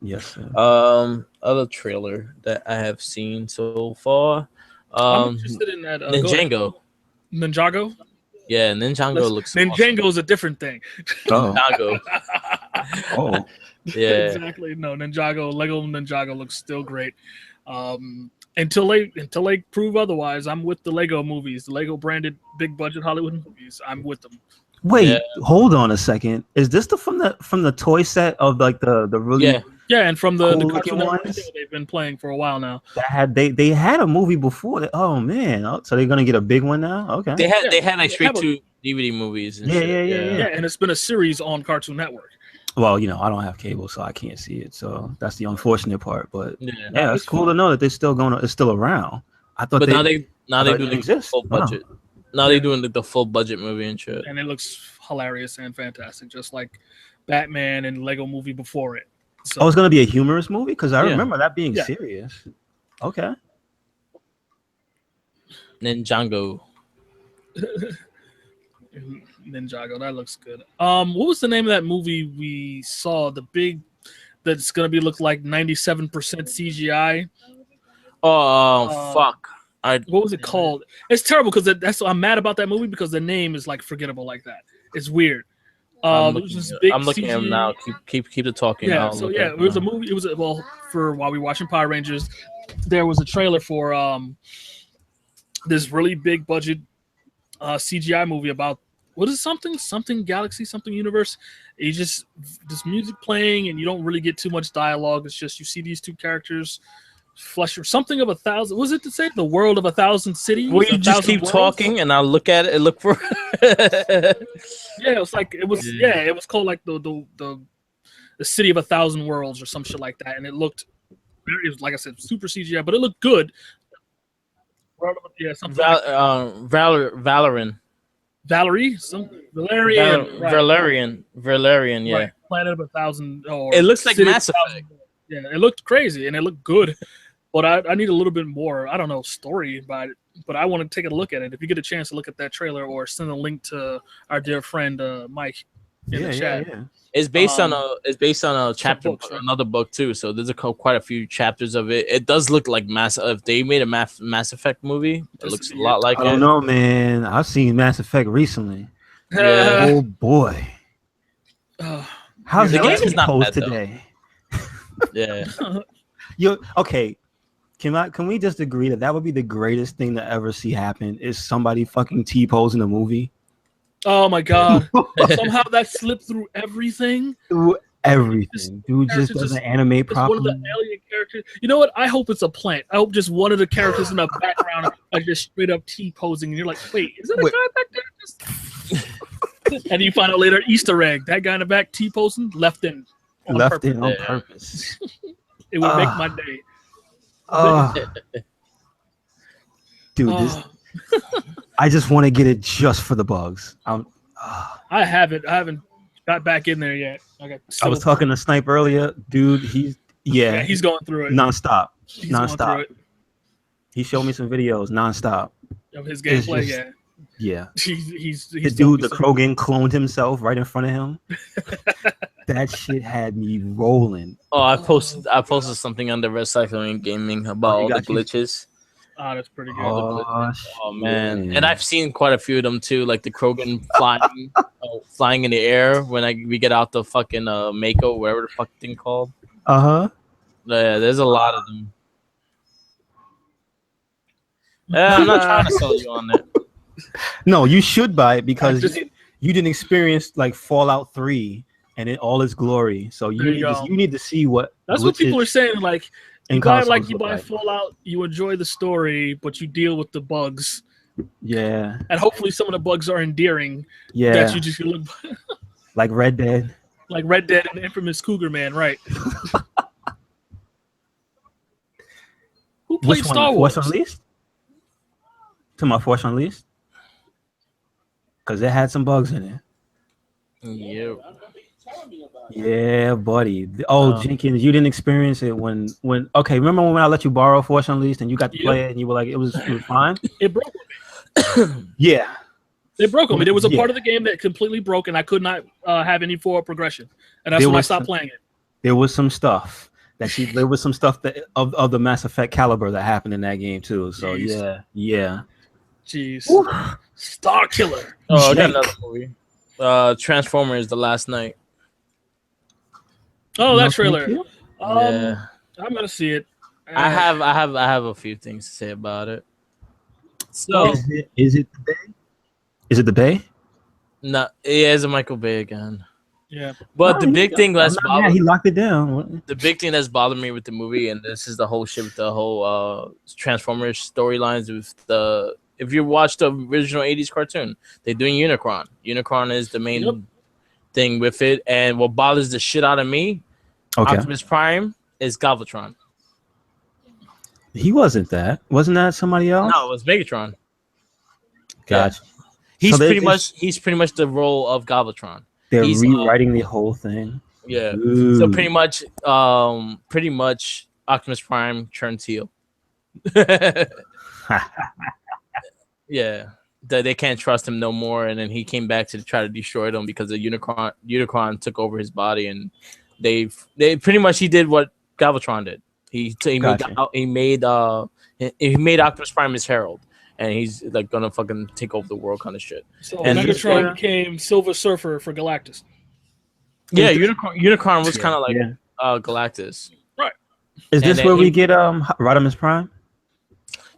Yes. Sir. Other trailer that I have seen so far. I'm interested in that. Ninjago. Ninjago? Yeah, Ninjago looks Ninjago is a different thing. Oh. Ninjago. Oh. Yeah. Exactly. No, Lego Ninjago looks still great. Until they prove otherwise, I'm with the Lego movies, the Lego branded big budget Hollywood movies. I'm with them. Wait, hold on a second. Is this from the toy set of like the really and from the cool Cartoon ones Network they've been playing for a while now. They had a movie before. Oh man, so they're gonna get a big one now. Okay, they had like straight to DVD movies. And yeah, and it's been a series on Cartoon Network. Well, I don't have cable, so I can't see it. So that's the unfortunate part. But yeah, it's cool to know that they're still it's still around. I thought, but now they doing the full Oh. budget. Now they're doing the full budget movie and shit, and it looks hilarious and fantastic, just like Batman and Lego movie before it. So, it's gonna be a humorous movie because I remember that being serious. Okay. Ninjago, that looks good. What was the name of that movie we saw? The big that's gonna look like 97% CGI. Oh fuck! What was it called? It's terrible because I'm mad about that movie because the name is like forgettable like that. It's weird. I'm looking at him now. Keep the talking. Yeah. So it was a movie. It was while we were watching Power Rangers, there was a trailer for this really big budget CGI movie about what is something galaxy, something universe. You just this music playing and you don't really get too much dialogue. It's just you see these two characters. Flesh or something of 1,000. Was it to say the world of 1,000 cities? Will you just keep talking and I'll look at it and look for it was like it was called like the city of 1,000 worlds or some shit like that, and it looked like I said, super CGI, but it looked good. Yeah, something Valerian. Valerian, yeah. Right. Planet of 1,000. It looks like Mass Effect. Yeah, it looked crazy and it looked good. But I need a little bit more, I don't know, story about it. But I want to take a look at it. If you get a chance to look at that trailer or send a link to our dear friend Mike in the chat. Yeah. It's based on a chapter, books, right? Another book too. So there's quite a few chapters of it. It does look like if they made a Mass Effect movie, it looks a lot like it. I don't know, man. I've seen Mass Effect recently. Yeah. Oh boy. How's the game not bad, today? Yeah. Okay. Can we just agree that would be the greatest thing to ever see happen is somebody fucking T-pose in a movie? Oh my god. Somehow that slipped through everything. Dude just doesn't animate properly. One of the alien characters. You know what? I hope it's a plant. I hope just one of the characters in the background are just straight up T-posing and you're like, wait, is that a guy back there? And you find out later, Easter egg. That guy in the back T-posing left in on purpose. It would make my day. Dude, this I just want to get it just for the bugs. I haven't got back in there yet. I was talking to Snipe earlier, dude. He's going through it nonstop. He's going through it. He showed me some videos nonstop of his gameplay. Yeah. He's the dude, the Krogan cloned himself right in front of him. That shit had me rolling. Oh, I posted something on the RedCycloneInc Gaming about all the glitches. Oh, that's pretty good. Oh man, and I've seen quite a few of them too, like the Krogan flying in the air when we get out the fucking Mako, whatever the fuck thing called. Yeah, there's a lot of them. I'm not trying to sell you on that. No, you should buy it because you didn't experience like Fallout 3 and in all its glory. So you need to see what. That's what people are saying. Like. You buy Fallout, you enjoy the story, but you deal with the bugs. Yeah. And hopefully some of the bugs are endearing. Yeah. That you just look like Red Dead. Like Red Dead and the infamous Cougar Man, right? Who played Star Wars? Force Unleashed? To my Force Unleashed? Because it had some bugs in it. Yeah. Yeah, buddy. Oh, Jenkins, you didn't experience it when okay, remember when I let you borrow Force Unleashed and you got to play it and you were like it was fine? It broke me. Yeah. It broke me. There was a part of the game that completely broke and I could not have any forward progression. And that's when I stopped playing it. There was some stuff there was some stuff that of the Mass Effect caliber that happened in that game too. So yeah. Jeez. Woo. Star Killer. Oh, I got another movie. Transformers: The Last Night. Oh, that trailer. Yeah. I'm gonna see it. I have a few things to say about it. So is it the Bay? Is it the Bay? No, yeah, it's a Michael Bay again. Yeah. But the big thing that's he locked it down. The big thing that's bothered me with the movie, and this is the whole shit with the whole Transformers storylines with the. If you watch the original 80s cartoon, they're doing Unicron. Unicron is the main thing with it, and what bothers the shit out of me, Optimus Prime, is Galvatron. He wasn't that. Wasn't that somebody else? No, it was Megatron. Gotcha. He's pretty much the role of Galvatron. They're rewriting the whole thing. Yeah. Ooh. So pretty much Optimus Prime turns heel. Yeah. They can't trust him no more, and then he came back to try to destroy them because the Unicron took over his body, and they pretty much he did what Galvatron did. He made Optimus Prime his herald, and he's like gonna fucking take over the world kind of shit. So and Megatron became Silver Surfer for Galactus. Yeah, Unicron was kind of like Galactus. Right. Is this where we get Rodimus Prime?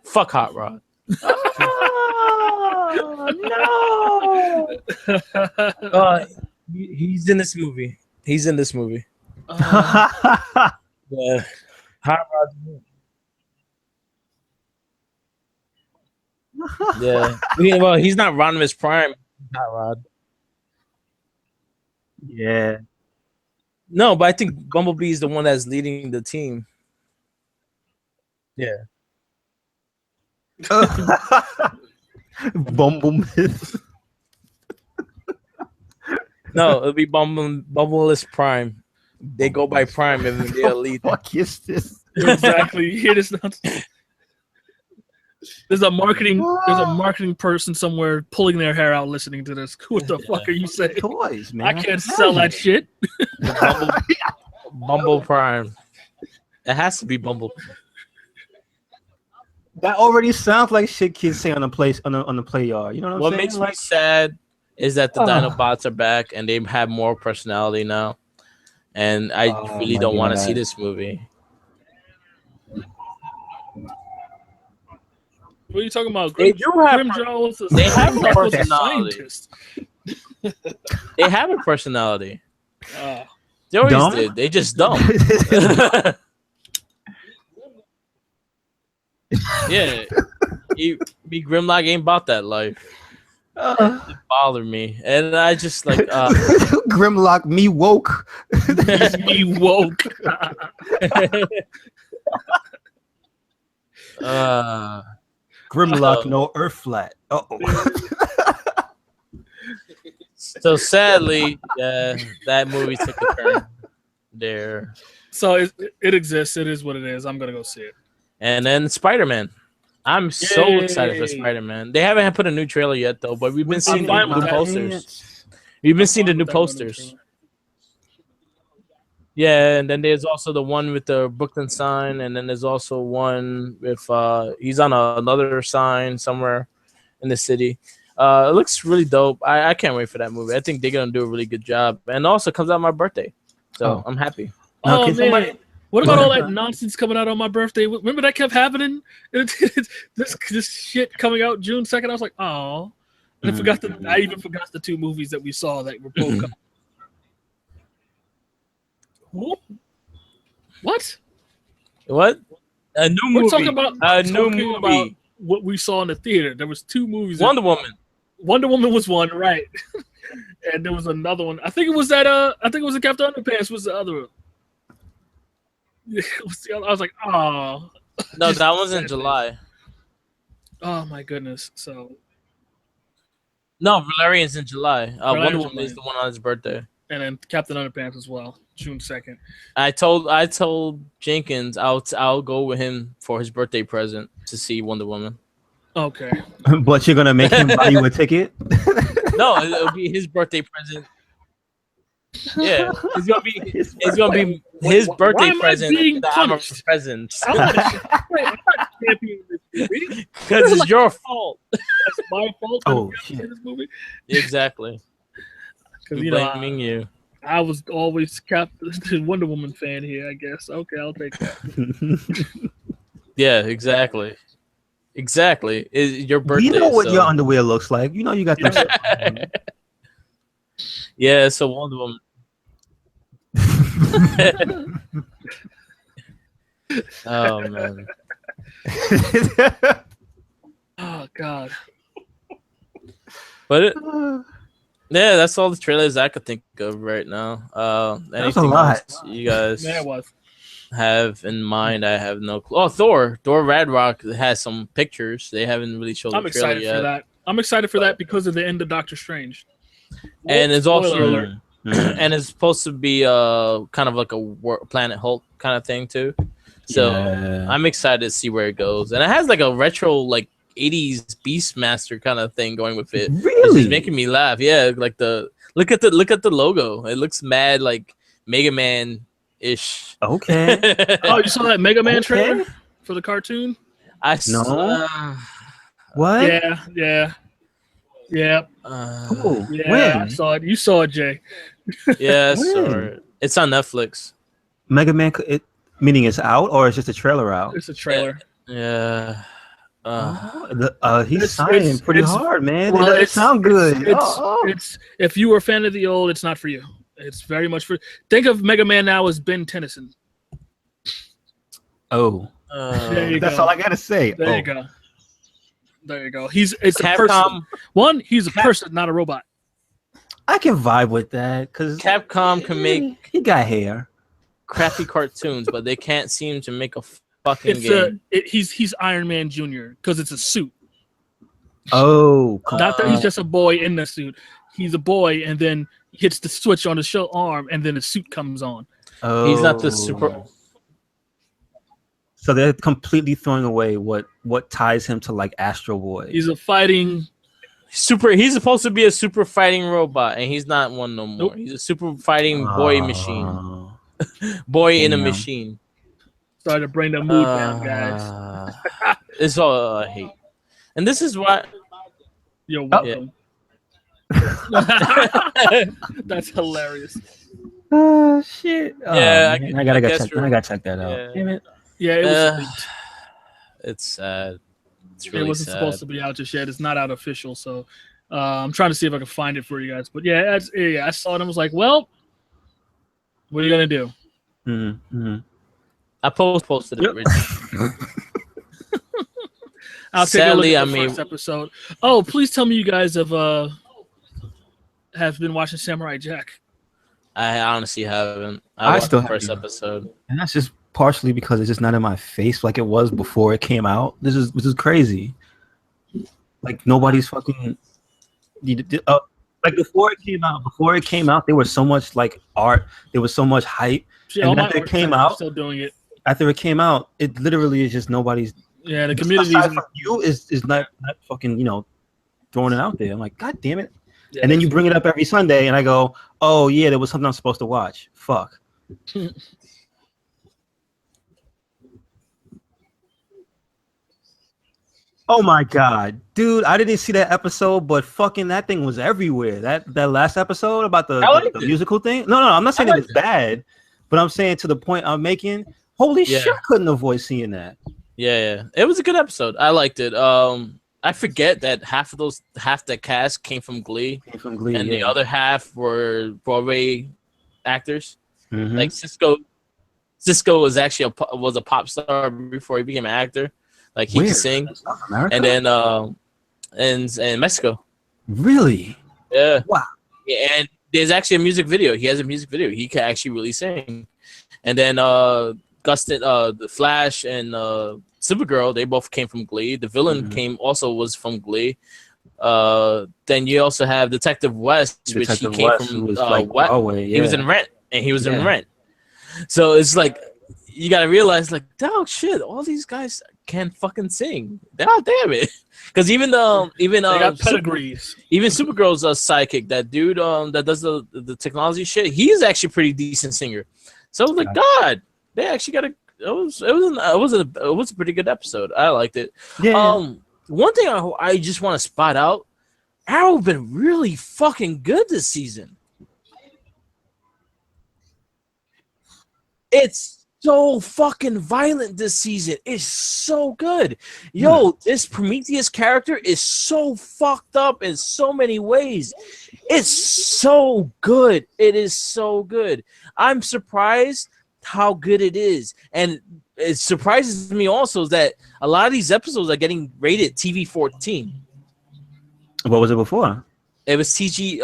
Fuck Hot Rod. No. He's in this movie. Yeah. Hot Rod. Yeah. Well, he's not Rodimus Prime. Hot Rod. Yeah. No, but I think Bumblebee is the one that's leading the team. Yeah. Bumblebee. No, it'll be Bumbleless Prime. They go by Prime and they're lead. What the fuck is this? Exactly. You hear this? There's a marketing person somewhere pulling their hair out listening to this. What the fuck are you saying? Toys, man. I can't sell that shit. Bumble Prime. It has to be Bumble. That already sounds like shit kids say on the play yard. You know what I'm saying? What makes me sad is that the Dinobots are back and they have more personality now. And I really don't want to see this movie. What are you talking about? They have a personality. They have a personality. They always did. They just don't. Yeah. Grimlock ain't about that life. It bothered me. And I just like Grimlock me woke. Me woke. Grimlock, no Earth flat. Uh-oh. So sadly, that movie took a turn there. So it exists. It is what it is. I'm gonna go see it. And then Spider-Man. I'm so excited for Spider-Man. They haven't put a new trailer yet though, but we've been seeing the new posters. We've been seeing the new posters. Yeah, and then there's also the one with the Brooklyn sign, and then there's also one with he's on another sign somewhere in the city. It looks really dope. I can't wait for that movie. I think they're gonna do a really good job. And also comes out on my birthday, so I'm happy. Oh man, what about all that nonsense coming out on my birthday? Remember that kept happening? This shit coming out June 2nd. I was like, oh, and I even forgot the 2 movies that we saw that were both coming. What? What? A new movie. We're talking about a new movie. About what we saw in the theater. There was 2 movies. Wonder Woman. Wonder Woman was one, right? And there was another one. I think it was that. I think it was the Captain Underpants. Was the other one? I was like, oh. No, that was in July. Oh my goodness! So. No, Valerian's in July. Wonder Woman is the one on his birthday. And then Captain Underpants as well, June 2nd. I told Jenkins I'll go with him for his birthday present to see Wonder Woman. Okay. But you're gonna make him buy you a ticket? No, it'll be his birthday present. Yeah, it's gonna be his birthday present. I'm a present. Because it's your fault. That's my fault. Oh shit! This movie. Exactly. Because blaming you. I was always Captain Wonder Woman fan here. I guess. Okay, I'll take that. Yeah, exactly. Exactly. Is your birthday? You know what your underwear looks like. You know you got that. Yeah, so Wonder Woman. Oh man. Oh god. But yeah, that's all the trailers I could think of right now. That's a lot. Else you guys was. Have in mind? I have no clue. Oh, Thor Ragnarok has some pictures. They haven't really shown the trailer yet. For that. I'm excited for that because of the end of Doctor Strange. And it's also and it's supposed to be kind of like a Planet Hulk kind of thing too. So I'm excited to see where it goes. And it has like a retro like 80s Beastmaster kind of thing going with it. Really? Which is making me laugh. Yeah, like look at the logo. It looks mad like Mega Man ish. Okay. Oh, you saw that Mega Man trailer for the cartoon? What? Yeah. Oh, yeah, when? I saw it. You saw it, Jay. Yeah, sorry. It's on Netflix. Mega Man, meaning it's out or it's just a trailer out? It's a trailer. Yeah. He's sighing pretty hard, man. Well, it sounds good. It's if you were a fan of the old, it's not for you. It's very much for. Think of Mega Man now as Ben Tennyson. Oh, that's all I gotta say. There you go. There you go. It's Capcom, a person. He's a person, not a robot. I can vibe with that because Capcom can make. He got hair. Crappy cartoons, but they can't seem to make a fucking game. He's Iron Man Jr. because it's a suit. Oh, not that he's just a boy in the suit. He's a boy, and then hits the switch on his arm, and then the suit comes on. Oh, he's not the super. So they're completely throwing away what ties him to like Astro Boy. He's a fighting super. He's supposed to be a super fighting robot, and he's not one no more. Nope. He's a super fighting boy machine. Boy in a machine. Started to bring the mood down, guys. It's all I hate, and this is why. You're welcome. That's hilarious. Oh shit! Yeah, I gotta check that out. Yeah. Damn it. Yeah, it was. It's sad. It wasn't supposed to be out just yet. It's not out official, so I'm trying to see if I can find it for you guys. But yeah, I saw it and was like, well, what are you gonna do? Mm-hmm. I posted it. I'll take a look at the first episode. Oh, please tell me you guys have been watching Samurai Jack. I honestly haven't. I watched the first episode, and that's just partially because it's just not in my face like it was before it came out. This is crazy. Like nobody's fucking. Like before it came out, there was so much like art. There was so much hype. Yeah, and after it came out, still doing it. After it came out, it literally is just nobody's. Yeah, the community from you is not fucking throwing it out there. I'm like, God damn it! Yeah, and then you bring it up every Sunday, and I go, oh yeah, there was something I'm supposed to watch. Fuck. Oh my god, dude! I didn't see that episode, but fucking that thing was everywhere. That last episode about the musical thing. No, I'm not saying it was bad, but I'm saying to the point I'm making. Holy shit! I couldn't avoid seeing that. Yeah, it was a good episode. I liked it. I forget that half the cast came from Glee, and the other half were Broadway actors. Mm-hmm. Like Cisco was actually was a pop star before he became an actor. Like he could sing, and then in Mexico. Really? Yeah. Wow. Yeah, and there's actually a music video. He has a music video. He can actually really sing. And then Gustin, the Flash, and Supergirl, they both came from Glee. The villain was from Glee. Then you also have Detective West, which he came from He was in Rent, and he was in Rent. So it's like you gotta realize, like, dog shit, all these guys can fucking sing. God damn it! Because even they got pedigrees. Even Supergirl's sidekick, that dude that does the technology shit, he's actually a pretty decent singer. So I was like, God, they actually got it was a pretty good episode. I liked it. Yeah. One thing I just want to spot out, Arrow been really fucking good this season. It's so fucking violent this season. It's so good. Yo, this Prometheus character is so fucked up in so many ways. It's so good. It is so good. I'm surprised how good it is. And it surprises me also that a lot of these episodes are getting rated TV-14. What was it before? It was TV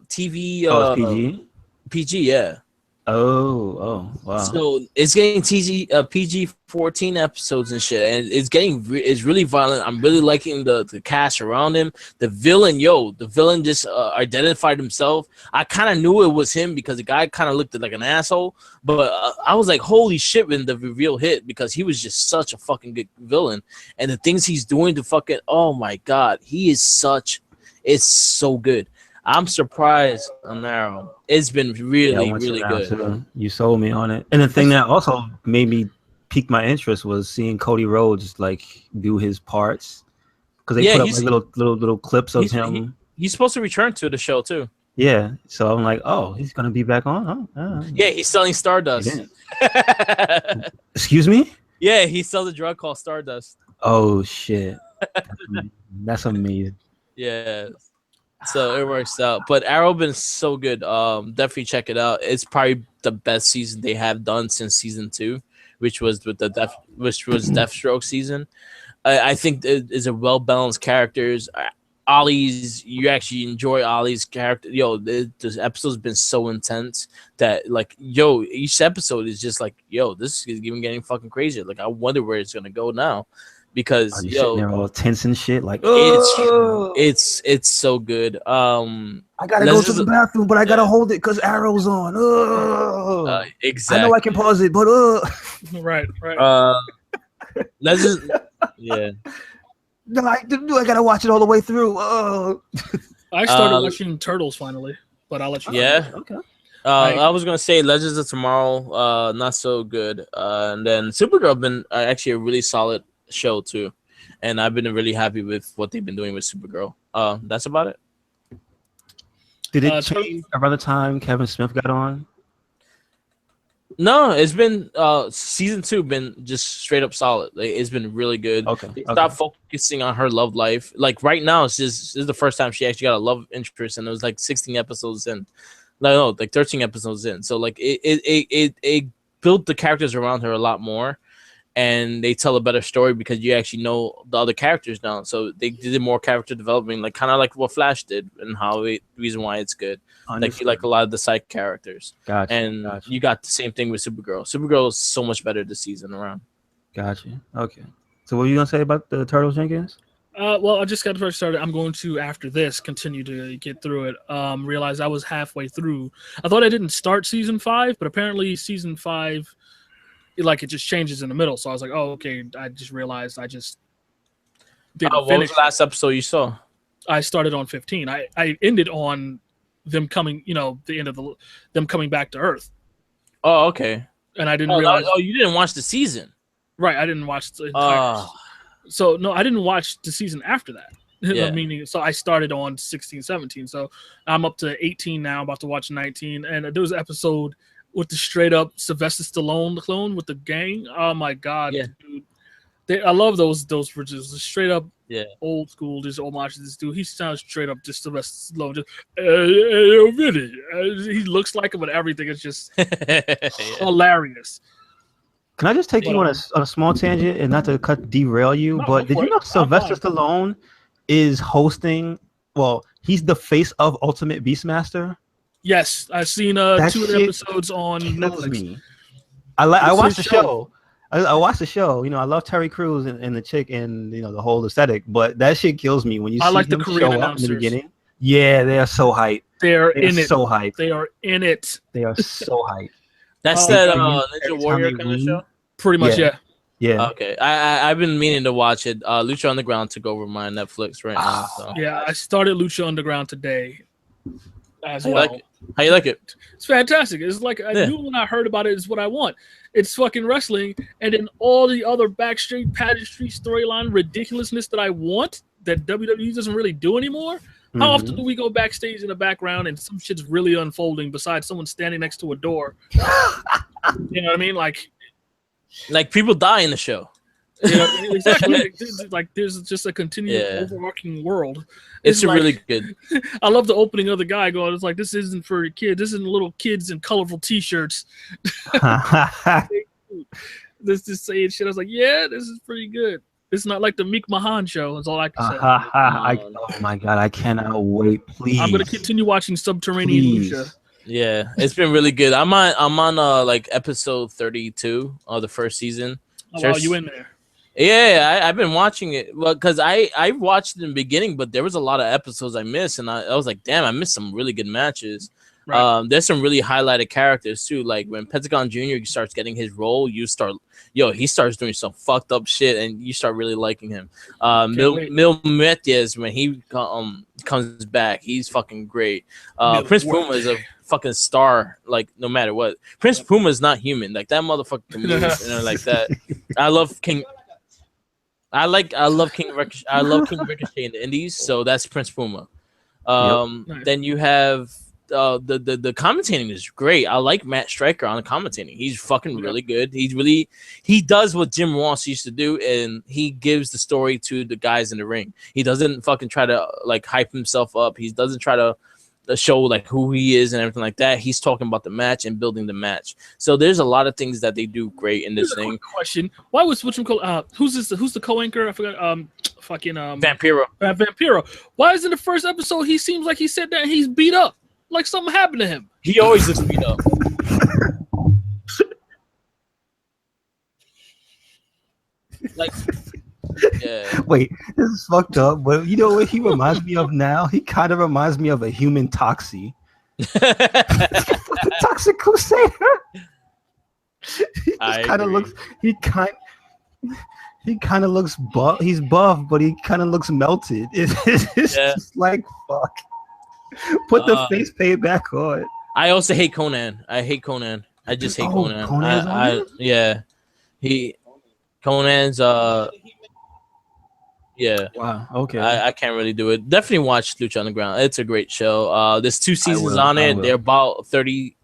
PG? PG, yeah. Oh, wow. So it's getting PG-14 episodes and shit, and it's really violent. I'm really liking the cast around him. The villain just identified himself. I kind of knew it was him because the guy kind of looked like an asshole, but I was like, holy shit when the reveal hit, because he was just such a fucking good villain, and the things he's doing to fucking, oh my god, it's so good. I'm surprised on Arrow. It's been really, really good. Too. You sold me on it. And the thing that also made me pique my interest was seeing Cody Rhodes like do his parts, because they put up like little clips of him. He's supposed to return to the show too. Yeah, so I'm like, oh, he's gonna be back on. Huh? Yeah, he's selling Stardust. Excuse me? Yeah, he sells a drug called Stardust. Oh shit, that's amazing. Yeah. So it works out. But Arrow been so good. Definitely check it out. It's probably the best season they have done since season 2, which was Deathstroke season. I think it is a well balanced characters. You actually enjoy Ollie's character. This episode's been so intense that each episode is just like, this is even getting fucking crazier. Like I wonder where it's gonna go now. Because sitting there all tense and shit, like it's so good. I gotta go to the bathroom, but I gotta hold it because Arrow's on. Exactly. I know I can pause it, but right. Let's just No, I gotta watch it all the way through. I started watching Turtles finally, but I'll let you know. Yeah. Okay. I was gonna say Legends of Tomorrow, not so good. And then Supergirl been actually a really solid show too, and I've been really happy with what they've been doing with Supergirl. That's about it. Did it change around the time Kevin Smith got on? No, it's been season 2 been just straight up solid. Like, it's been really good. They stopped focusing on her love life. Like right now, this is the first time she actually got a love interest, and it was like 16 episodes in. No, like 13 episodes in. So like it built the characters around her a lot more. And they tell a better story because you actually know the other characters now. So they did more character development, like kind of like what Flash did, and reason why it's good. Like you like a lot of the side characters. Gotcha. You got the same thing with Supergirl. Supergirl is so much better this season around. Gotcha. Okay. So what were you gonna say about the Turtles, Jenkins? Well, I just got first started. I'm going to, after this, continue to get through it. Realize I was halfway through. I thought I didn't start season 5, but apparently season 5, it just changes in the middle. So I was like, oh, okay. I just realized I just didn't what was the last episode you saw? I started on 15. I ended on them coming, the end of them coming back to Earth. Oh, okay. And I didn't realize. Oh, you didn't watch the season. Right. I didn't watch the entire. So, no, I didn't watch the season after that. Yeah. Meaning, so I started on 16, 17. So I'm up to 18 now, about to watch 19. And there was an episode with the straight up Sylvester Stallone clone with the gang. Oh, my God, dude. I love those bridges. Straight up old school, just homage to this dude. He sounds straight up just Sylvester Stallone. Just, hey, Vinny. He looks like him and everything. It's just hilarious. Can I just take you on a small tangent and not to derail you? No, but did you know Sylvester Stallone is hosting? Well, he's the face of Ultimate Beastmaster. Yes, I've seen 2 of the episodes on Netflix. I watched the show. I watched the show. I love Terry Crews and the chick and the whole aesthetic. But that shit kills me when you see them show up in the beginning. Yeah, they are so hyped. They're in it. So hyped. They are in it. They are so hyped. That's that Ninja Warrior kind of show? Pretty much, yeah. Yeah. Okay. I've been meaning to watch it. Lucha Underground took over my Netflix right now. So. Yeah, I started Lucha Underground today as well. How you like it? It's fantastic. It's like I knew when I heard about it, it's what I want. It's fucking wrestling, and then all the other backstage pageantry storyline ridiculousness that I want that WWE doesn't really do anymore. Mm-hmm. How often do we go backstage in the background and some shit's really unfolding besides someone standing next to a door? You know what I mean? Like people die in the show. Exactly. There's just a continual overarching world. It's really good. I love the opening of the guy going, it's like, this isn't for a kid. This isn't little kids in colorful T-shirts. This just saying shit. I was like, yeah, this is pretty good. It's not like the Meek Mahan show. That's all I can say. Oh my God, I cannot wait. Please. I'm gonna continue watching Subterranean Lucha. Yeah, it's been really good. I'm on episode 32 of the first season. Oh, wow, you in there? Yeah, I've been watching it. Well, because I watched it in the beginning, but there was a lot of episodes I missed, and I was like, damn, I missed some really good matches. Right. There's some really highlighted characters too. Like when Pentagon Jr. starts getting his role, he starts doing some fucked up shit, and you start really liking him. Mil Metiez, when he comes back, he's fucking great. Prince Puma is a fucking star, like no matter what. Prince Puma is not human, like that motherfucker can move like that. I love King Ricochet in the Indies, so that's Prince Puma. Then you have the commentating is great. I like Matt Stryker on the commentating. He's fucking really good. He does what Jim Ross used to do, and he gives the story to the guys in the ring. He doesn't fucking try to hype himself up. He doesn't try to show who he is and everything like that. He's talking about the match and building the match. So there's a lot of things that they do great in this thing. Question: why was who's the co-anchor? I forgot. Vampiro. Vampiro. Why is in the first episode he seems like he said that he's beat up, like something happened to him? He always looks beat up. Yeah. Wait, this is fucked up. But you know what he reminds me of now? He kind of reminds me of a human Toxie. Toxic Crusader. He kind of looks. He kind of looks buff. He's buff, but he kind of looks melted. It's just like fuck. Put the face paint back on. I also hate Conan. I hate Conan. I just hate Conan. Conan's yeah. Wow. Okay. I can't really do it. Definitely watch Lucha Underground. It's a great show. There's 2 seasons on it. They're about 30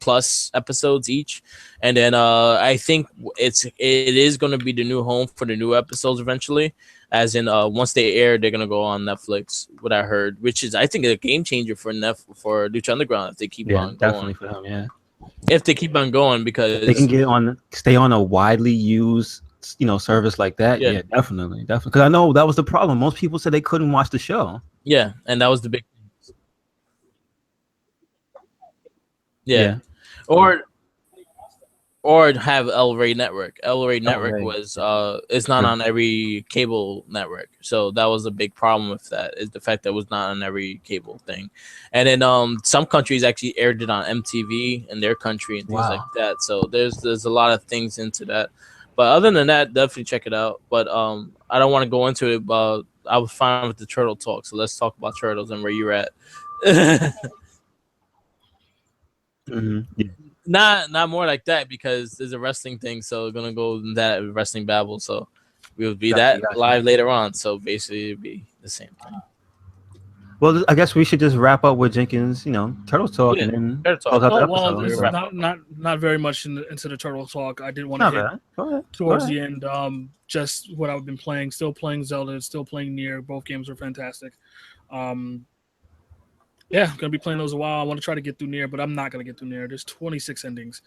plus episodes each, and then I think it is going to be the new home for the new episodes eventually. As in, once they air, they're gonna go on Netflix. What I heard, which is I think a game changer for Lucha Underground if they keep on going. Definitely for them. Yeah. If they keep on going, because they can stay on a widely used service like that. Yeah, definitely. Because I know that was the problem. Most people said they couldn't watch the show. Yeah, and that was the big thing. Yeah. Or or have El Rey Network. El Rey Network Rey. was it's not on every cable network, so that was a big problem with that. Is the fact that it was not on every cable thing, and then some countries actually aired it on MTV in their country and things like that. So there's a lot of things into that, but other than that, definitely check it out. But I don't want to go into it. But I was fine with the turtle talk, so let's talk about turtles and where you're at. Yeah. Not more like that because there's a wrestling thing, so we're gonna go in that wrestling babble. So we will be Gotcha. live later on. So basically, it'd be the same thing. Well, I guess we should just wrap up with Jenkins, Turtles talk, and then Turtle talk. Well, this is not very much into the turtle talk. I did want to hit towards the end. Just what I've been playing. Still playing Zelda. Still playing Nier. Both games are fantastic. Yeah, I'm gonna be playing those a while. I want to try to get through Nier, but I'm not gonna get through Nier. There's 26 endings,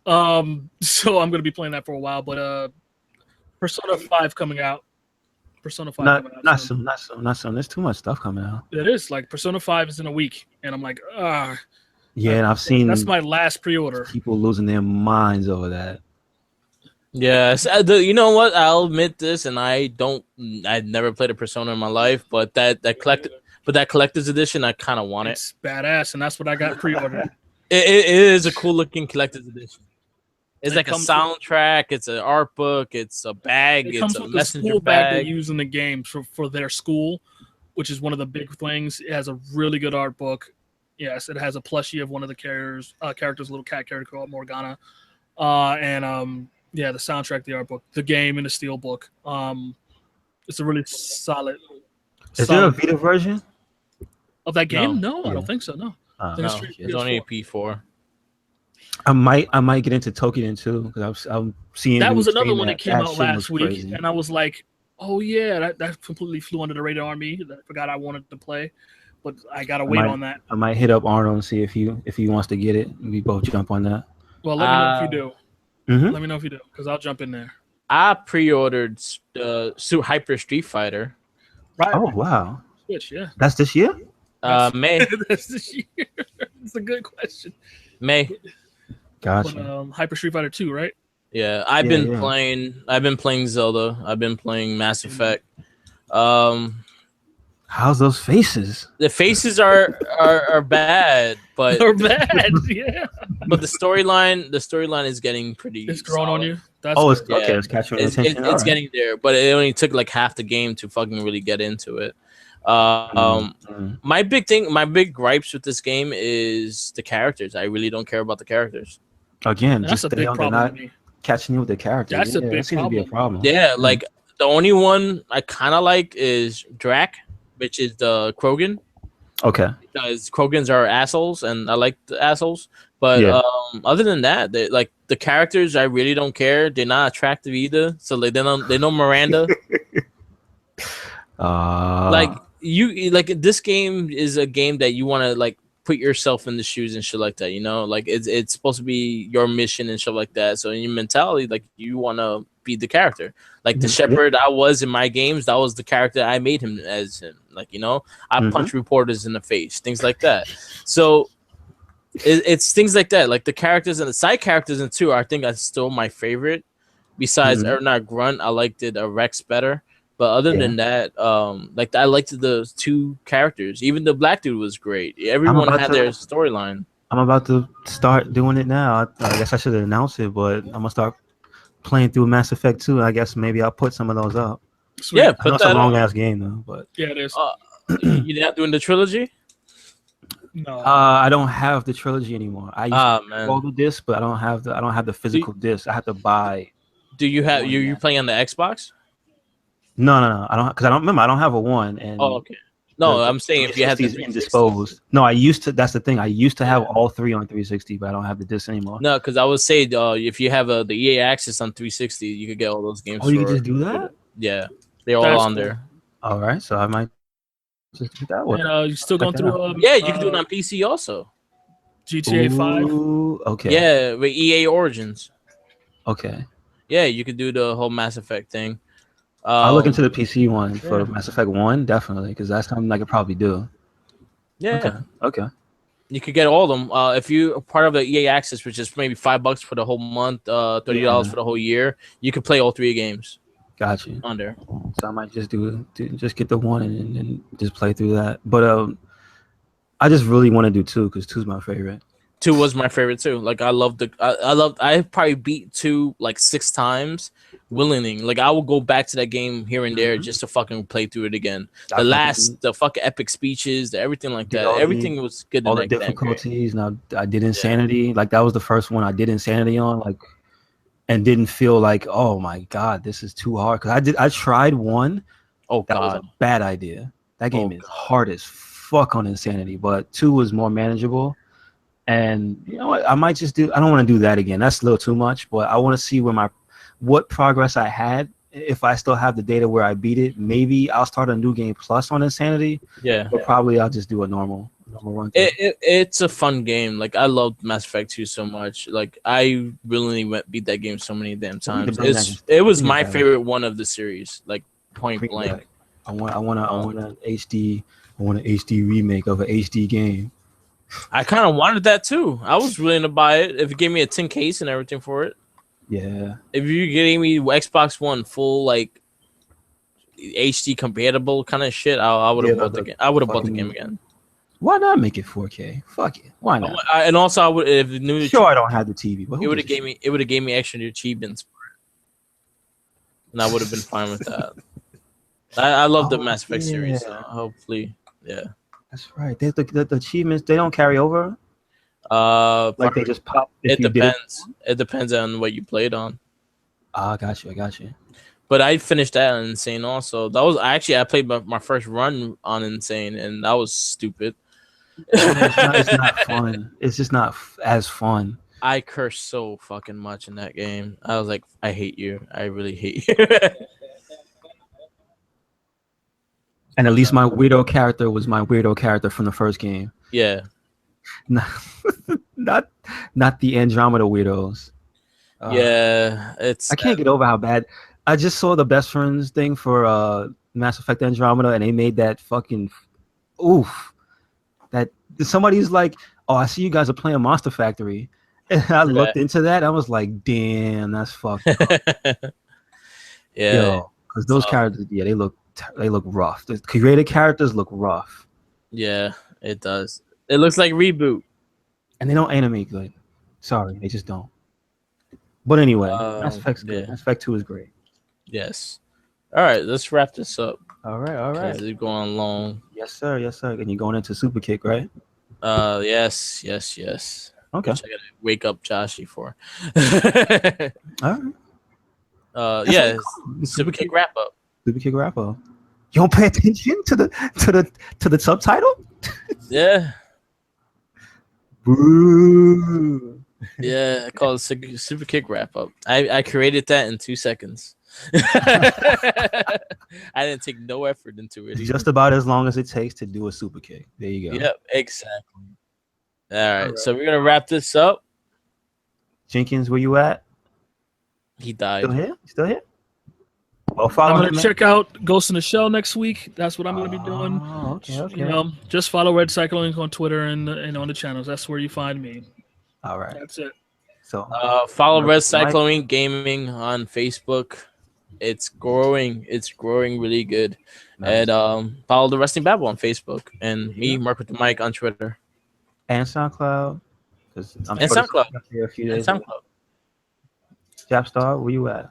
so I'm gonna be playing that for a while. But Persona 5 coming out. Persona 5 coming out. Not soon. There's too much stuff coming out. It is like Persona 5 is in a week, and I'm like, Yeah, and I've seen that's my last pre-order. People losing their minds over that. Yes, you know what? I'll admit this, and I'd never played a Persona in my life, but that collector's edition, I kind of want it. It's badass, and that's what I got pre-ordered. It is a cool looking collector's edition. It's like a soundtrack. It's an art book. It's a bag. It's a messenger bag they use in the game for their school, which is one of the big things. It has a really good art book. Yes, it has a plushie of one of the characters, little cat character called Morgana, and the soundtrack, the art book, the game, and the steel book. It's a really solid. Is there a Vita version of that game? No, I don't think so. No, it's only a P4. I might get into Tokiden too because I'm seeing that was another one that came out last week, and I was like, oh yeah, that completely flew under the radar on me. I forgot I wanted to play, but I gotta wait on that. I might hit up Arnold and see if he wants to get it. We both jump on that. Well, let me know if you do. Mm-hmm. Let me know if you do, because I'll jump in there. I pre-ordered Hyper Street Fighter. Right. Oh wow. Switch, yeah. That's this year? May. That's this year. It's a good question. May. Gotcha. But, Hyper Street Fighter 2, right? Yeah, I've been playing Zelda. I've been playing Mass Effect. How's those faces? The faces are bad, but they're bad. Yeah. But the storyline is getting pretty. It's growing on you. It's okay. It's catching attention. It's getting there, but it only took like half the game to fucking really get into it. My big gripes with this game is the characters. I really don't care about the characters. Again, that's a big problem. Not catching you with the characters. That's a big problem. To be a problem. Yeah, like the only one I kind of like is Drac, which is the Krogan. Okay. Because Krogans are assholes, and I like the assholes. But other than that, like the characters, I really don't care. They're not attractive either. So like they know Miranda. This game is a game that you want to like put yourself in the shoes and shit like that. Like it's supposed to be your mission and stuff like that. So in your mentality, like you want to be the character. Like the shepherd I was in my games, that was the character I made him as him. Like, I punch reporters in the face, things like that. So it's things like that. Like the characters and the side characters in 2, I think that's still my favorite. Besides Ernard Grunt, I liked it Rex better. But other than that, I liked the 2 characters. Even the black dude was great. Everyone had their storyline. I'm about to start doing it now. I guess I should announce it, but I'm gonna start playing through Mass Effect 2. I guess maybe I'll put some of those up. Sweet. Yeah, it's a long ass game though. But yeah, it is. You're not doing the trilogy? No. I don't have the trilogy anymore. I used to have all the discs, but I don't have the physical disc. I have to buy. Do you have you playing on the Xbox? No. I don't, because I don't remember. I don't have a 1. And okay. No, I'm saying if you have these indisposed. No, I used to. That's the thing. I used to have all 3 on 360, but I don't have the disc anymore. No, because I would say if you have the EA Access on 360, you could get all those games. Oh, you can just do that? Yeah, they're all on there. All right, so I might just do that one. And you still going through? Yeah, you can do it on PC also. GTA 5. Okay. Yeah, with EA Origins. Okay. Yeah, you could do the whole Mass Effect thing. I'll look into the PC one for Mass Effect 1, definitely, because that's something I could probably do. Yeah. Okay. You could get all of them if you're part of the EA Access, which is maybe $5 for the whole month, $30 for the whole year. You can play all 3 games. Gotcha. On there. So I might just just get the 1 and just play through that. But I just really want to do 2 because 2 is my favorite. 2 was my favorite too. Like I probably beat 2 like 6 times willingly. Like I will go back to that game here and there just to fucking play through it again. The fucking epic speeches, everything like that. Everything was good. All the difficulties. Now I did Insanity. Like that was the first one I did Insanity on. Like, and didn't feel like, oh my god, this is too hard. Because I tried 1. Oh, that was a bad idea. That game is hard as fuck on Insanity, but 2 was more manageable. And you know what? I might just do. I don't want to do that again. That's a little too much. But I want to see what progress I had. If I still have the data where I beat it, maybe I'll start a new game plus on Insanity. Yeah. But probably I'll just do a normal run. It's a fun game. Like I loved Mass Effect 2 so much. Like I really beat that game so many damn times. It was my favorite one of the series. Like point blank. I want an HD remake of an HD game. I kind of wanted that too. I was willing to buy it if you gave me a 10 case and everything for it. Yeah. If you gave me Xbox One full like HD compatible kind of shit, I would have bought the game. I would have bought the game again. Why not make it 4K? Fuck it. Why not? And also, I would if new. Sure, I don't have the TV, but it would have gave me extra achievements for it, and I would have been fine with that. I love the Mass Effect series, so hopefully, yeah. That's right. The achievements, they don't carry over. Like they just pop. It depends. It depends on what you played on. I got you. But I finished that on Insane also. I played my first run on Insane, and that was stupid. It's not fun. It's just not as fun. I cursed so fucking much in that game. I was like, I hate you. I really hate you. And at least my weirdo character was my weirdo character from the first game. Yeah. Not the Andromeda weirdos. Yeah, I can't get over how bad. I just saw the best friends thing for Mass Effect Andromeda, and they made that fucking oof. That somebody's like, oh, I see you guys are playing Monster Factory, and I looked into that. I was like, damn, that's fucked up. Yeah, because those characters, they look rough. The created characters look rough. Yeah, it does. It looks like Reboot, and they don't animate good. Sorry, they just don't. But anyway, Mass Effect's good. Mass Effect 2 is great. Yes. All right, let's wrap this up. All right. It's going long. Yes, sir. And you're going into Super Kick, right? Yes. Okay. Which I gotta wake up Joshy for. All right. Yeah. Super Kick wrap up. Super Kick wrap up. You don't pay attention to the subtitle? Yeah. Boo. Yeah, I call it Super Kick wrap up. I created that in 2 seconds. I didn't take no effort into it. Just about as long as it takes to do a Super Kick. There you go. Yep, exactly. All right, so we're gonna wrap this up. Jenkins, where you at? He died. Still here? Well, follow I'm gonna check out Ghost in the Shell next week. That's what I'm gonna be doing. Okay. You know, just follow RedCycloneInc on Twitter and on the channels. That's where you find me. All right. That's it. So follow RedCycloneInc Gaming on Facebook. It's growing. It's growing really good. Nice. And follow the Wrestling Babble on Facebook and me, Mark with the Mic, on Twitter and SoundCloud. SoundCloud. Here a few days. And SoundCloud. Japstar, where you at?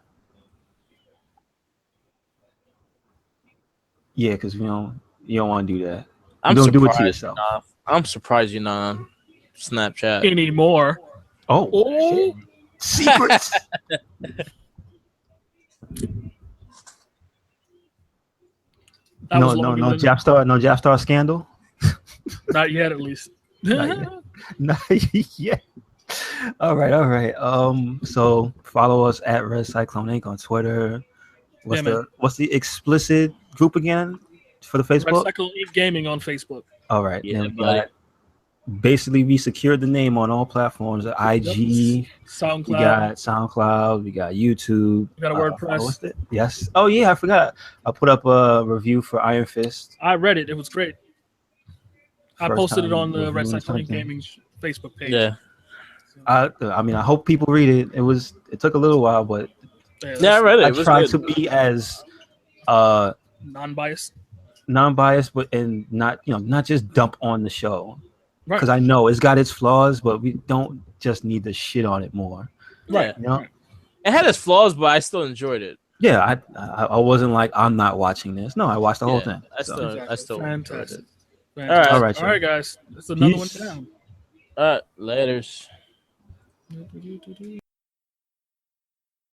Yeah, because you don't want to do that. You don't do it to yourself. I'm surprised you're not on Snapchat anymore. Oh. Shit. Secrets. No Japstar scandal. Not yet, at least. Not yet. All right. So follow us at RedCycloneInc on Twitter. What's the explicit group again for the Facebook? RedCycloneInc Gaming on Facebook. All right. Yeah, basically, we secured the name on all platforms: IG, SoundCloud. We got SoundCloud. We got YouTube. We got a WordPress. Yes. Oh yeah, I forgot. I put up a review for Iron Fist. I read it. It was great. I posted it on the RedCycloneInc Gaming Facebook page. Yeah. I mean, I hope people read it. It took a little while, but yeah, I read it. I tried to be as non-biased, but and not just dump on the show, because right? I know it's got its flaws, but we don't just need to shit on it more, right? You know, right. It had its flaws, but I still enjoyed it. Yeah, I wasn't like I'm not watching this. No, I watched the whole thing. I still fantastic. All right, guys. That's another one down. Laters.